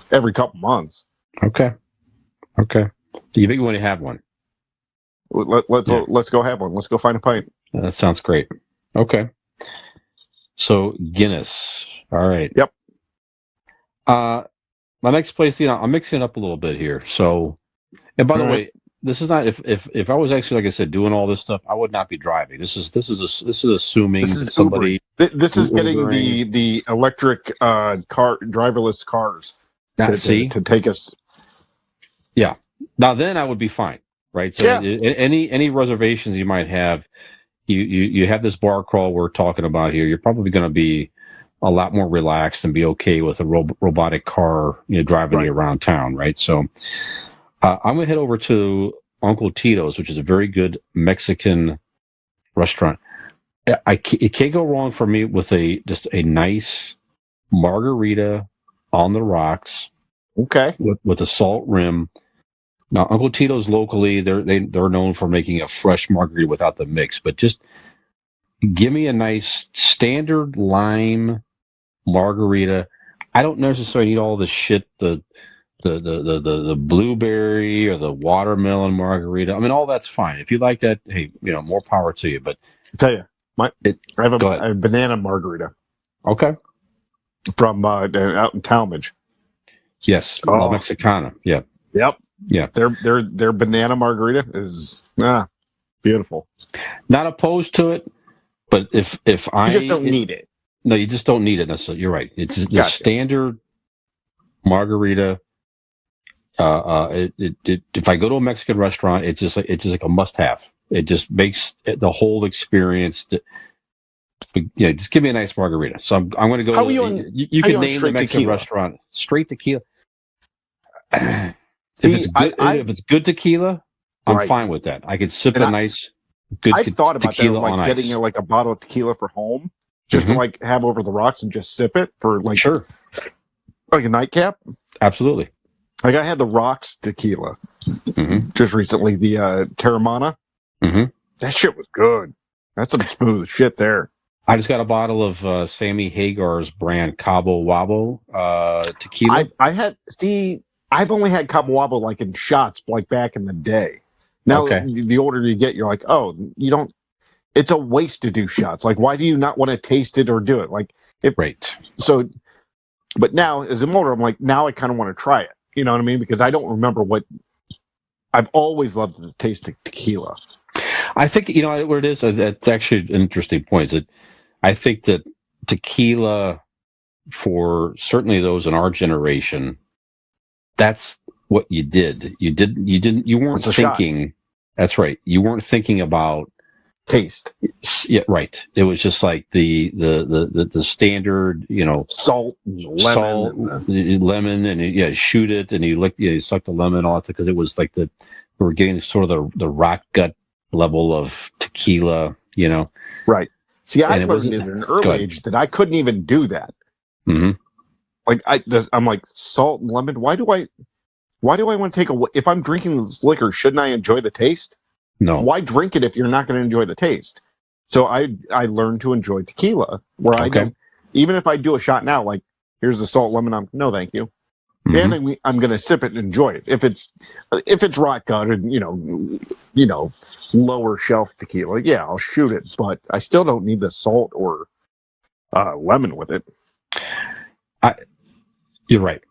every couple months. Okay. You think when you have one? Let's go have one. Let's go find a pint. That sounds great. Okay. So Guinness. All right. Yep. My next place, I'm mixing it up a little bit here. So, and by the way, this is not if I was actually, like I said, doing all this stuff, I would not be driving. This is assuming somebody. This is getting the electric driverless cars to take us. Yeah. Now then, I would be fine, right? So any reservations you might have, you have this bar crawl we're talking about here. You're probably going to be a lot more relaxed and be okay with a robotic car, driving you around town, right? So I'm going to head over to Uncle Tito's, which is a very good Mexican restaurant, it can't go wrong for me with just a nice margarita on the rocks. Okay. With a salt rim. Now, Uncle Tito's locally, they're known for making a fresh margarita without the mix, but just give me a nice standard lime margarita. I don't necessarily need all the shit, the blueberry or the watermelon margarita. I mean, all that's fine. If you like that, hey, more power to you. But I'll tell you, I have go ahead. a banana margarita Okay. from out in Talmadge. Yes, La Mexicana. Yeah. Yep. Yeah. Their banana margarita is beautiful. Not opposed to it, but if You just don't need it. No, you just don't need it necessarily. You're right. It's the standard margarita. If I go to a Mexican restaurant, it's just like a must-have. It just makes the whole experience. Just give me a nice margarita. So I'm going to go. How to, are you on, you can name the Mexican tequila? restaurant. Straight tequila. See, if it's good tequila, I'm fine with that. I could sip a nice, good I've thought about tequila that, like getting a bottle of tequila for home, just to like have over the rocks and just sip it for like like a nightcap. Absolutely. Like I had the rocks tequila just recently, the Terramana. That shit was good. That's some smooth shit there. I just got a bottle of Sammy Hagar's brand Cabo Wabo tequila. I've only had Cabo Wabo like in shots, like back in the day. Now, the older you get, you're like, oh, you don't. It's a waste to do shots. Like, why do you not want to taste it or do it? Like, So, but now as a older, I'm like, now I kind of want to try it. You know what I mean? Because I don't remember what. I've always loved the taste of tequila. I think what it is. That's actually an interesting point. I think that tequila, for certainly those in our generation, that's what you did. You weren't thinking. That's right. You weren't thinking about taste. Yeah, right. It was just like the standard, salt, lemon, and shoot it, and you suck the lemon off because it was like we were getting sort of the rock gut level of tequila, Right. See, I learned at an early age that I couldn't even do that. Like I'm like salt and lemon. Why do I want to take if I'm drinking this liquor, shouldn't I enjoy the taste? No. Why drink it if you're not going to enjoy the taste? So I learned to enjoy tequila where I don't, even if I do a shot now, like here's the salt lemon. No, thank you. And I'm going to sip it and enjoy it. If it's rock gutted, lower shelf tequila, I'll shoot it, but I still don't need the salt or lemon with it. You're right.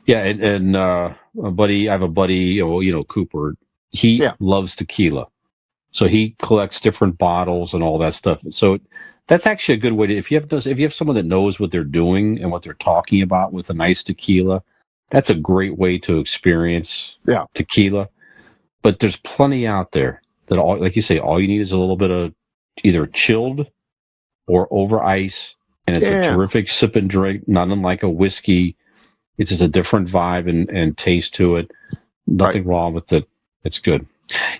Yeah, and I have a buddy, Cooper. He loves tequila, so he collects different bottles and all that stuff. So that's actually a good way to if you have someone that knows what they're doing and what they're talking about with a nice tequila. That's a great way to experience tequila. But there's plenty out there that like you say, all you need is a little bit of either chilled or over ice, and it's a terrific sip and drink, not unlike a whiskey. It's just a different vibe and taste to it. Nothing wrong with it. It's good.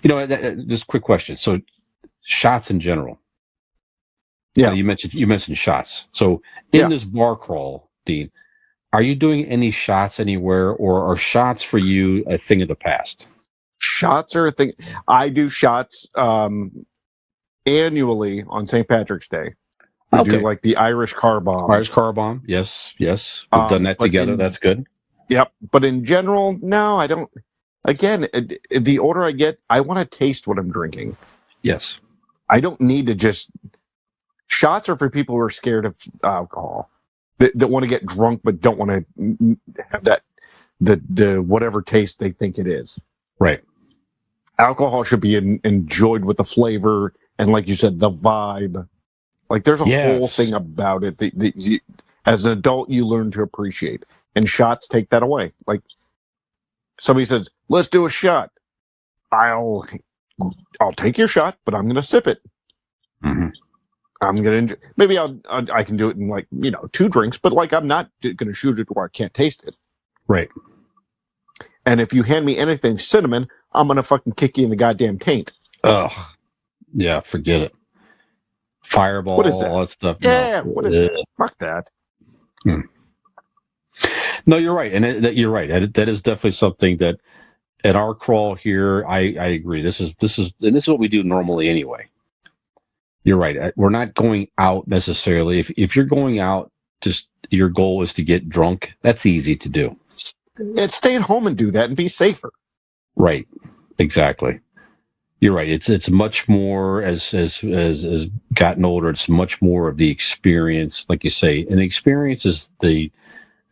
Just a quick question. So, shots in general. Yeah, you mentioned shots. So, in this bar crawl, Dean, are you doing any shots anywhere, or are shots for you a thing of the past? Shots are a thing. I do shots annually on St. Patrick's Day. We do like the Irish car bomb. Irish car bomb. Yes. We've done that together. That's good. Yep. But in general, no, I don't. Again, the older I get, I want to taste what I'm drinking. Yes. I don't need to just. Shots are for people who are scared of alcohol, that want to get drunk but don't want to have the whatever taste they think it is. Right. Alcohol should be enjoyed with the flavor and, like you said, the vibe. Like there's a whole thing about it that you, as an adult, you learn to appreciate, and shots take that away. Like somebody says, "Let's do a shot." I'll take your shot, but I'm going to sip it. I'm going to enjoy. Maybe I can do it in 2 drinks, but I'm not going to shoot it where I can't taste it. Right. And if you hand me anything cinnamon, I'm going to fucking kick you in the goddamn taint. Oh, yeah, forget it. Fireball, What is that? all that stuff. Yeah, No. what is that? Fuck that. No, you're right, and you're right. That is definitely something that at our crawl here, I agree. This is what we do normally anyway. You're right. We're not going out necessarily. If you're going out, just your goal is to get drunk. That's easy to do. Yeah, stay at home and do that and be safer. Right. Exactly. You're right. It's much more as gotten older. It's much more of the experience, like you say, and the experience is the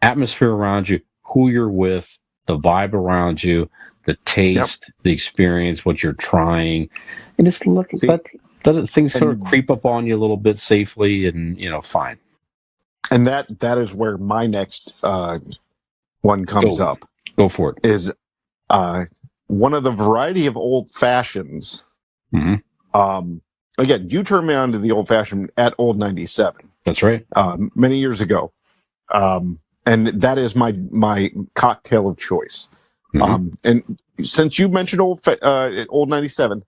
atmosphere around you, who you're with, the vibe around you, the taste, the experience, what you're trying, and just let things sort of creep up on you a little bit safely, and fine. And that is where my next one comes up. Go for it. Is one of the variety of old fashions. Mm-hmm. Again, you turned me on to the old fashioned at Old 97. That's right. Many years ago. And that is my cocktail of choice. Mm-hmm. And since you mentioned Old 97,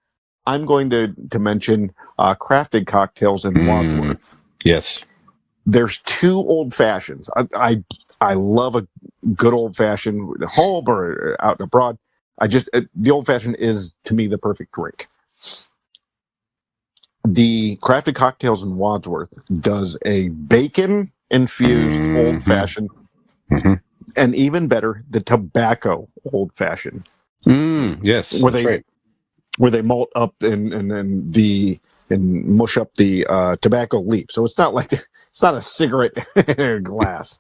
I'm going to mention crafted cocktails in Wadsworth. Yes. There's two old fashions. I love a good old fashioned at home or out and abroad. The old fashioned is to me the perfect drink. The crafted cocktails in Wadsworth does a bacon infused old fashioned, and even better, the tobacco old fashioned. Yes, where they malt up and mush up the tobacco leaf. So it's not a cigarette glass.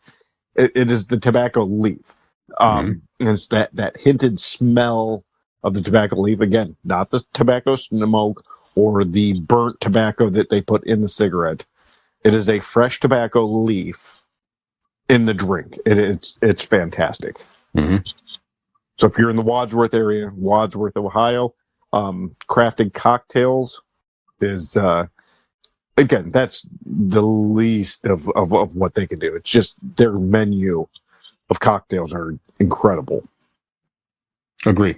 It is the tobacco leaf. And it's that hinted smell of the tobacco leaf. Again, not the tobacco smoke or the burnt tobacco that they put in the cigarette. It is a fresh tobacco leaf in the drink. It's fantastic. Mm-hmm. So if you're in the Wadsworth area, Wadsworth, Ohio, crafted cocktails is again, that's the least of what they can do. It's just their menu of cocktails are incredible. Agree.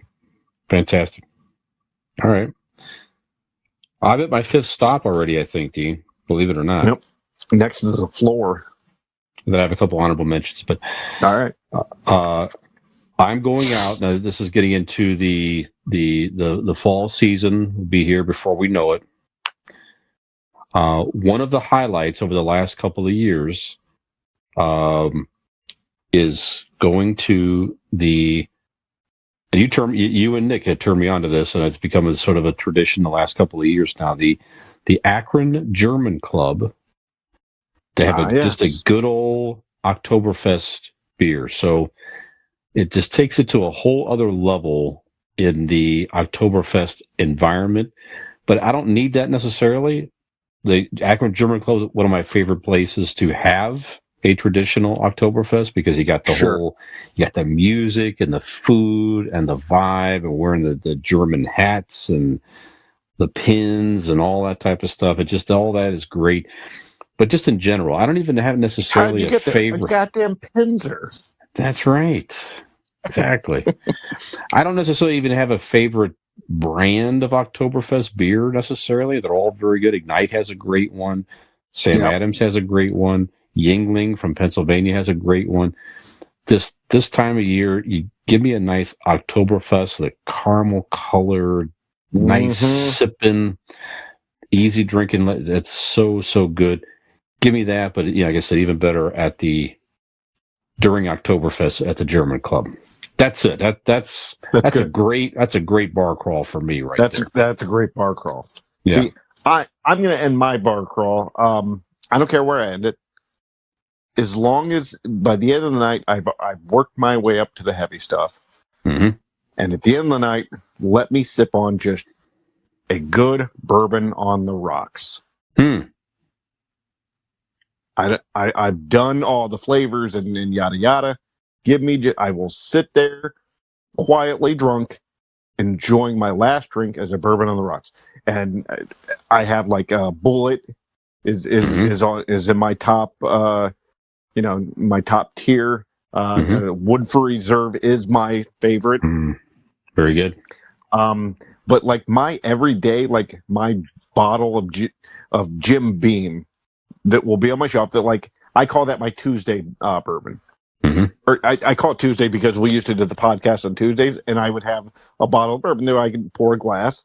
Fantastic. All right. I'm at my fifth stop already, I think, Dean. Believe it or not. Yep. Next is the floor. Then I have a couple honorable mentions, but all right. I'm going out now. This is getting into the fall season. Will be here before we know it. One of the highlights over the last couple of years is going to the. You and Nick had turned me on to this, and it's become a sort of a tradition the last couple of years now. The Akron German Club. They have just a good old Oktoberfest beer. So it just takes it to a whole other level in the Oktoberfest environment. But I don't need that necessarily. The Akron German Club is one of my favorite places to have a traditional Oktoberfest because you got you got the music and the food and the vibe and wearing the German hats and the pins and all that type of stuff. It just, all that is great. But just in general, I don't even have necessarily a favorite. A goddamn Pinzer. That's right. Exactly. I don't necessarily even have a favorite brand of Oktoberfest beer necessarily. They're all very good. Ignite has a great one. Sam Adams has a great one. Yingling from Pennsylvania has a great one. This time of year, you give me a nice Oktoberfest, the caramel colored, nice sipping, easy drinking. That's so good. Give me that, but like I said, even better during Oktoberfest at the German Club. That's it. That's a great bar crawl for me right there. That's a great bar crawl. Yeah. See, I'm going to end my bar crawl. I don't care where I end it, as long as by the end of the night I've worked my way up to the heavy stuff, and at the end of the night, let me sip on just a good bourbon on the rocks. I've done all the flavors and yada yada. I will sit there quietly drunk, enjoying my last drink as a bourbon on the rocks. And I have like a Bullet is in my top my top tier. Woodford Reserve is my favorite. Very good. but like my everyday, like my bottle of Jim Beam that will be on my shelf, that like I call that my Tuesday bourbon. Mm-hmm. Or I call it Tuesday because we used to do the podcast on Tuesdays, and I would have a bottle of bourbon there. I could pour a glass.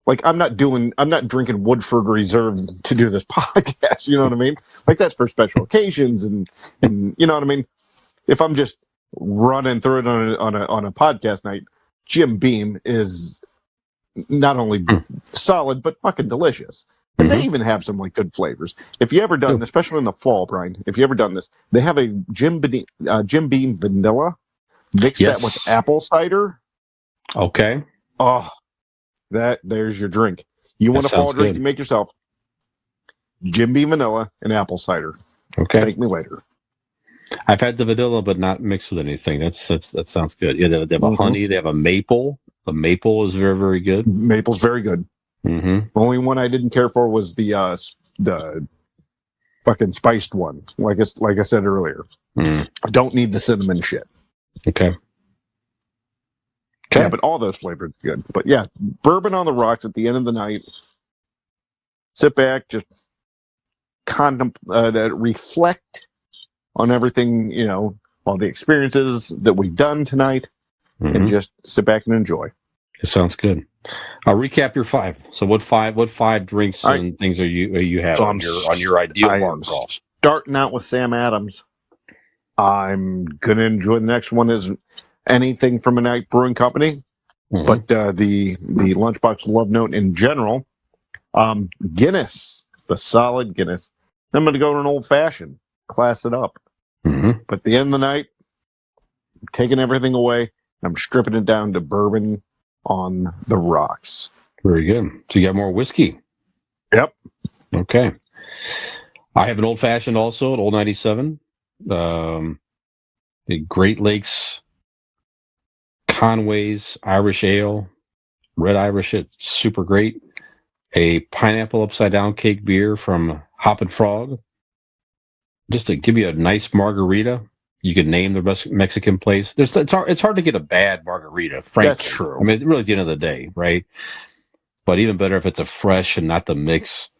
Like I'm not drinking Woodford Reserve to do this podcast. You know what I mean? Like that's for special occasions, and you know what I mean. If I'm just running through it on a podcast night, Jim Beam is not only solid but fucking delicious. And they even have some like good flavors. If you ever done, especially in the fall, Brian, if you ever done this, they have a Jim Beam vanilla. Mix that with apple cider. Okay. Oh, there's your drink. You want a fall drink? You make yourself Jim Beam vanilla and apple cider. Okay. Thank me later. I've had the vanilla, but not mixed with anything. That sounds good. Yeah, they have a honey. They have a maple. The maple is very, very good. Maple's very good. Mm-hmm. The only one I didn't care for was the fucking spiced one. Like I said earlier, I don't need the cinnamon shit. Okay. Yeah, but all those flavors are good. But yeah, bourbon on the rocks at the end of the night. Sit back, just reflect on everything, you know, all the experiences that we've done tonight, and just sit back and enjoy. It sounds good. I'll recap your 5. So what five drinks and things are you have on your ideal bar crawl? Starting out with Sam Adams. I'm gonna enjoy the next one is anything from a night brewing company, but the Lunchbox Love Note in general. Guinness, the solid Guinness. I'm gonna go to an old fashioned, class it up. But at the end of the night, I'm taking everything away. I'm stripping it down to bourbon on the rocks. Very good. So you got more whiskey. Yep. Okay. I have an old fashioned also, an old 97. The Great Lakes Conway's Irish Ale, Red Irish. It's super great. A pineapple upside down cake beer from Hop and Frog. Just to give you a nice margarita. You could name the Mexican place. It's hard to get a bad margarita, frankly. That's true. I mean, really, at the end of the day, right? But even better if it's a fresh and not the mix.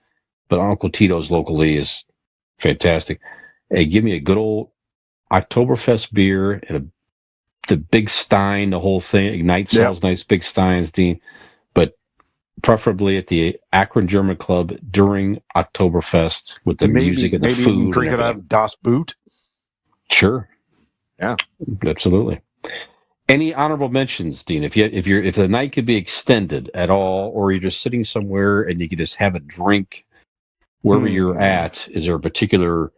But Uncle Tito's locally is fantastic. Hey, give me a good old Oktoberfest beer and the big stein, the whole thing. Ignite sells nice big steins, Dean. But preferably at the Akron German Club during Oktoberfest with the music and the food. Maybe drink it out of Das Boot. Sure. Yeah. Absolutely. Any honorable mentions, Dean? If the night could be extended at all, or you're just sitting somewhere and you could just have a drink wherever you're at, is there a particular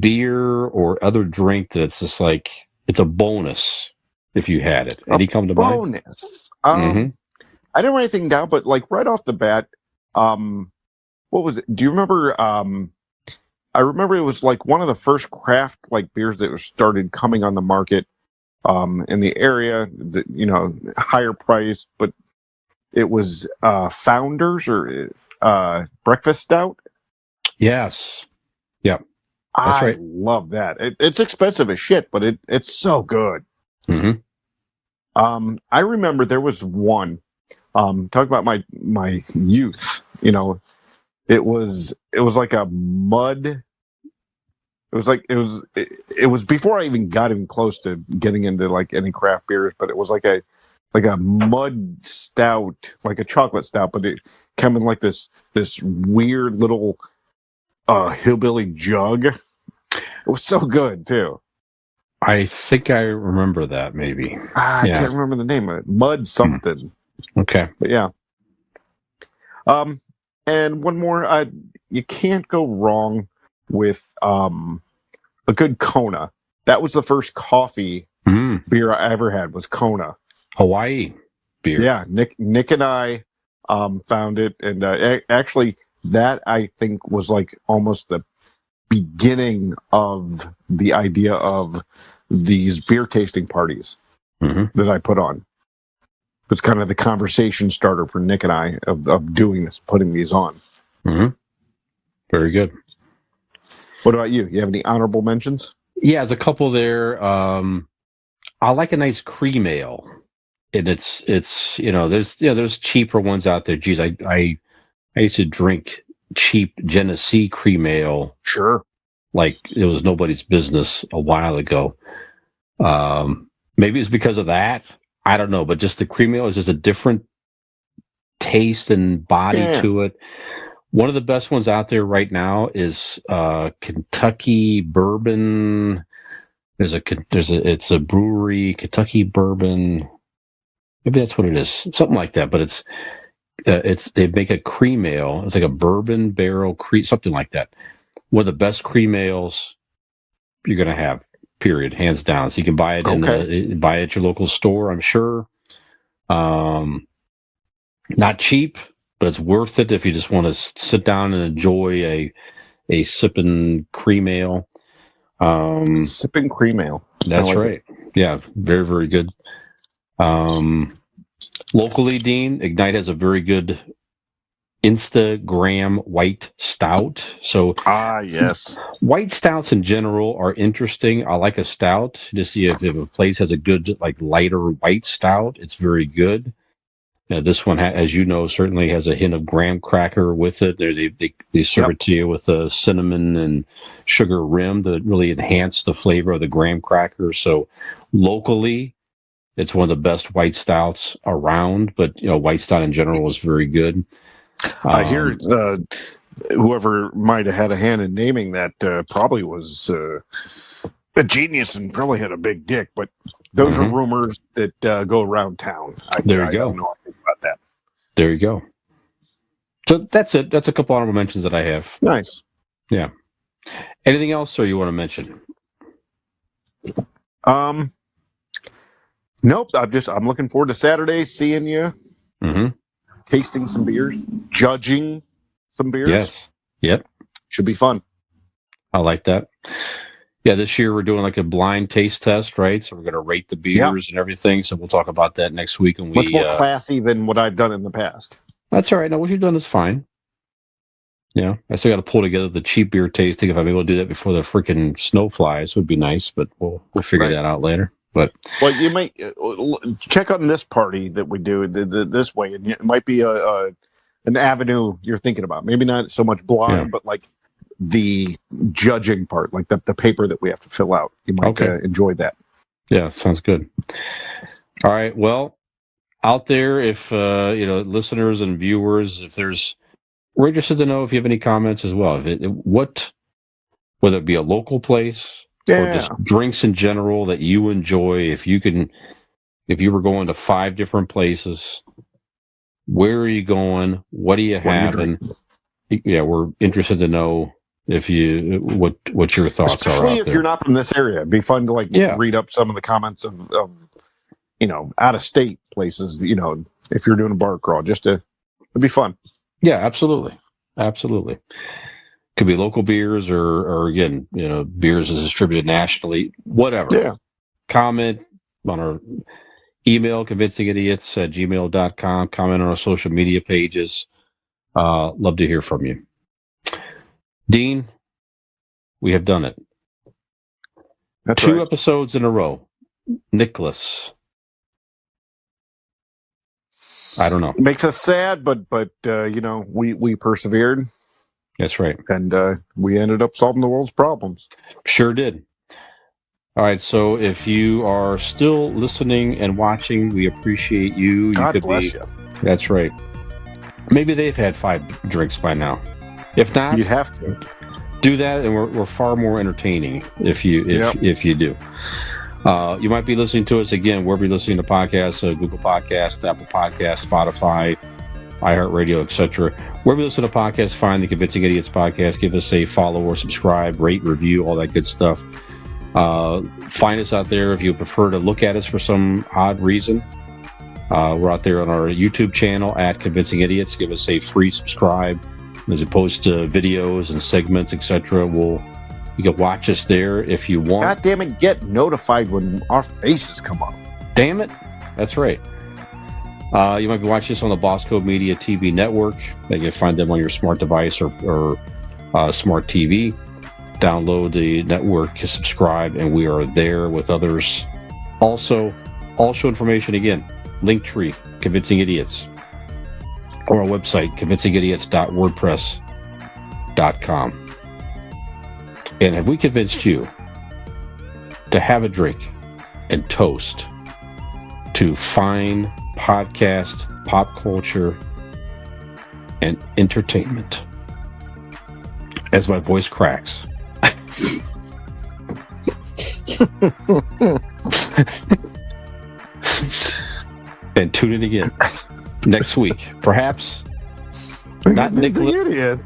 beer or other drink that's just like it's a bonus if you had it? Any come to mind? Bonus. I didn't write anything down, but like right off the bat, what was it? Do you remember? I remember it was like one of the first craft like beers that started coming on the market in the area. That, you know, higher price, but it was Founders or Breakfast Stout. Yes. Yeah. That's right. I love that. It's expensive as shit, but it's so good. I remember there was one. Talk about my youth. You know, it was like a mud. It was before I even got even close to getting into like any craft beers, but it was like a mud stout, like a chocolate stout, but it came in like this weird little hillbilly jug. It was so good too. I think I remember that maybe. I can't remember the name of it. Mud something. Okay. But yeah. And one more, you can't go wrong with a good Kona. That was the first coffee beer I ever had was Kona. Hawaii beer. Yeah, Nick and I found it, and actually that I think was like almost the beginning of the idea of these beer tasting parties that I put on. It's kind of the conversation starter for Nick and I of doing this, putting these on. Very good. What about you? You have any honorable mentions? Yeah, there's a couple there. I like a nice cream ale. and it's there's cheaper ones out there. Geez, I used to drink cheap Genesee cream ale Sure. like it was nobody's business a while ago. Maybe it's because of that. I don't know, but just the cream ale is just a different taste and body to it. One of the best ones out there right now is Kentucky bourbon. It's a brewery, Kentucky bourbon. Maybe that's what it is, something like that. But they make a cream ale. It's like a bourbon barrel cream, something like that. One of the best cream ales you're gonna have. Period, hands down. So you can buy it buy it at your local store, I'm sure. Not cheap, but it's worth it if you just want to sit down and enjoy a sipping cream ale. Sipping cream ale. That's like right. Yeah, very, very good. Locally, Dean, Ignite has a very good Instagram white stout. So yes. white stouts in general are interesting. I like a stout to see if a place has a good, like, lighter white stout. It's very good. This one, as you know, certainly has a hint of graham cracker with it. They serve it to you with a cinnamon and sugar rim to really enhance the flavor of the graham cracker. So locally, it's one of the best white stouts around. But white stout in general is very good. I hear whoever might have had a hand in naming that probably was a genius and probably had a big dick, but those are rumors that go around town. There you go. I don't know anything about that. There you go. So that's it. That's a couple honorable mentions that I have. Nice. Yeah. Anything else, or you want to mention? Nope. I'm looking forward to Saturday, seeing you, tasting some beers, judging some beers. Yes. Yep. Should be fun. I like that. Yeah, this year we're doing like a blind taste test, right? So we're going to rate the beers and everything. So we'll talk about that next week. And much more classy than what I've done in the past. That's all right. No, what you've done is fine. Yeah, I still got to pull together the cheap beer tasting. If I'm able to do that before the freaking snow flies, would be nice. But we'll figure that out later. But you might check on this party that we do this way, and it might be an avenue you're thinking about. Maybe not so much blind, but like the judging part, like the paper that we have to fill out. You might enjoy that. Yeah, sounds good. All right. Well, out there, if listeners and viewers, we're interested to know if you have any comments as well. Whether it be a local place or just drinks in general that you enjoy. If you were going to 5 different places, where are you going? What are you having? We're interested to know what your thoughts are. Especially if you're not from this area, it'd be fun to read up some of the comments of out of state places. If you're doing a bar crawl, it'd be fun. Yeah, absolutely. Could be local beers or again, beers is distributed nationally, whatever. Yeah. Comment on our email, convincingidiots@gmail.com. Comment on our social media pages. Love to hear from you. Dean, we have done it. That's 2 episodes in a row. Nicholas. I don't know. It makes us sad, but we persevered. That's right. And we ended up solving the world's problems. Sure did. All right, so if you are still listening and watching, we appreciate you. God bless you. That's right. Maybe they've had 5 drinks by now. If not, you'd have to do that, and we're far more entertaining if you do. You might be listening to us again wherever you're listening to podcasts: Google Podcasts, Apple Podcasts, Spotify, iHeartRadio, etc. Wherever you listen to podcasts, find the Convincing Idiots podcast. Give us a follow or subscribe, rate, review, all that good stuff. Find us out there if you prefer to look at us for some odd reason. We're out there on our YouTube channel at Convincing Idiots. Give us a free subscribe. As opposed to videos and segments, etc. You can watch us there if you want. God damn it, get notified when our faces come up. Damn it. That's right. You might be watching this on the Boss Code Media TV network. You can find them on your smart device or smart TV. Download the network, subscribe, and we are there with others. Also, all show information, again, Linktree, Convincing Idiots, or our website, convincingidiots.wordpress.com. And have we convinced you to have a drink and toast to fine podcast, pop culture, and entertainment? As my voice cracks. And tune in again next week. Perhaps not Nicholas. Idiot.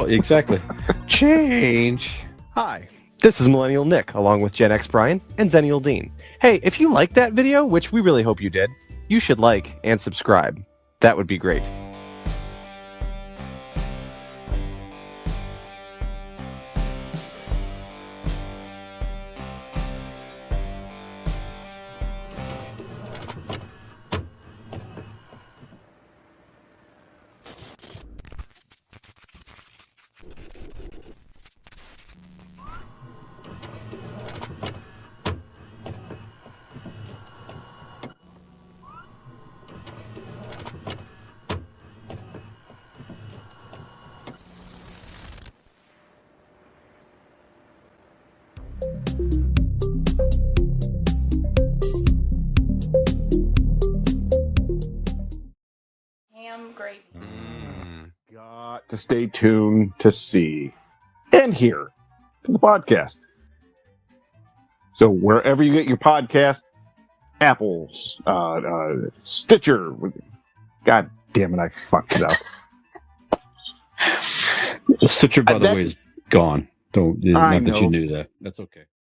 Exactly. Change. Hi, this is Millennial Nick, along with Gen X Brian and Zennial Dean. Hey, if you liked that video, which we really hope you did, you should like and subscribe. That would be great. Ham gravy. Got to stay tuned to see and hear the podcast. So wherever you get your podcast, Apple's, Stitcher. God damn it, I fucked it up. Stitcher, by the way, is gone. Not I that know. you knew that. That's okay.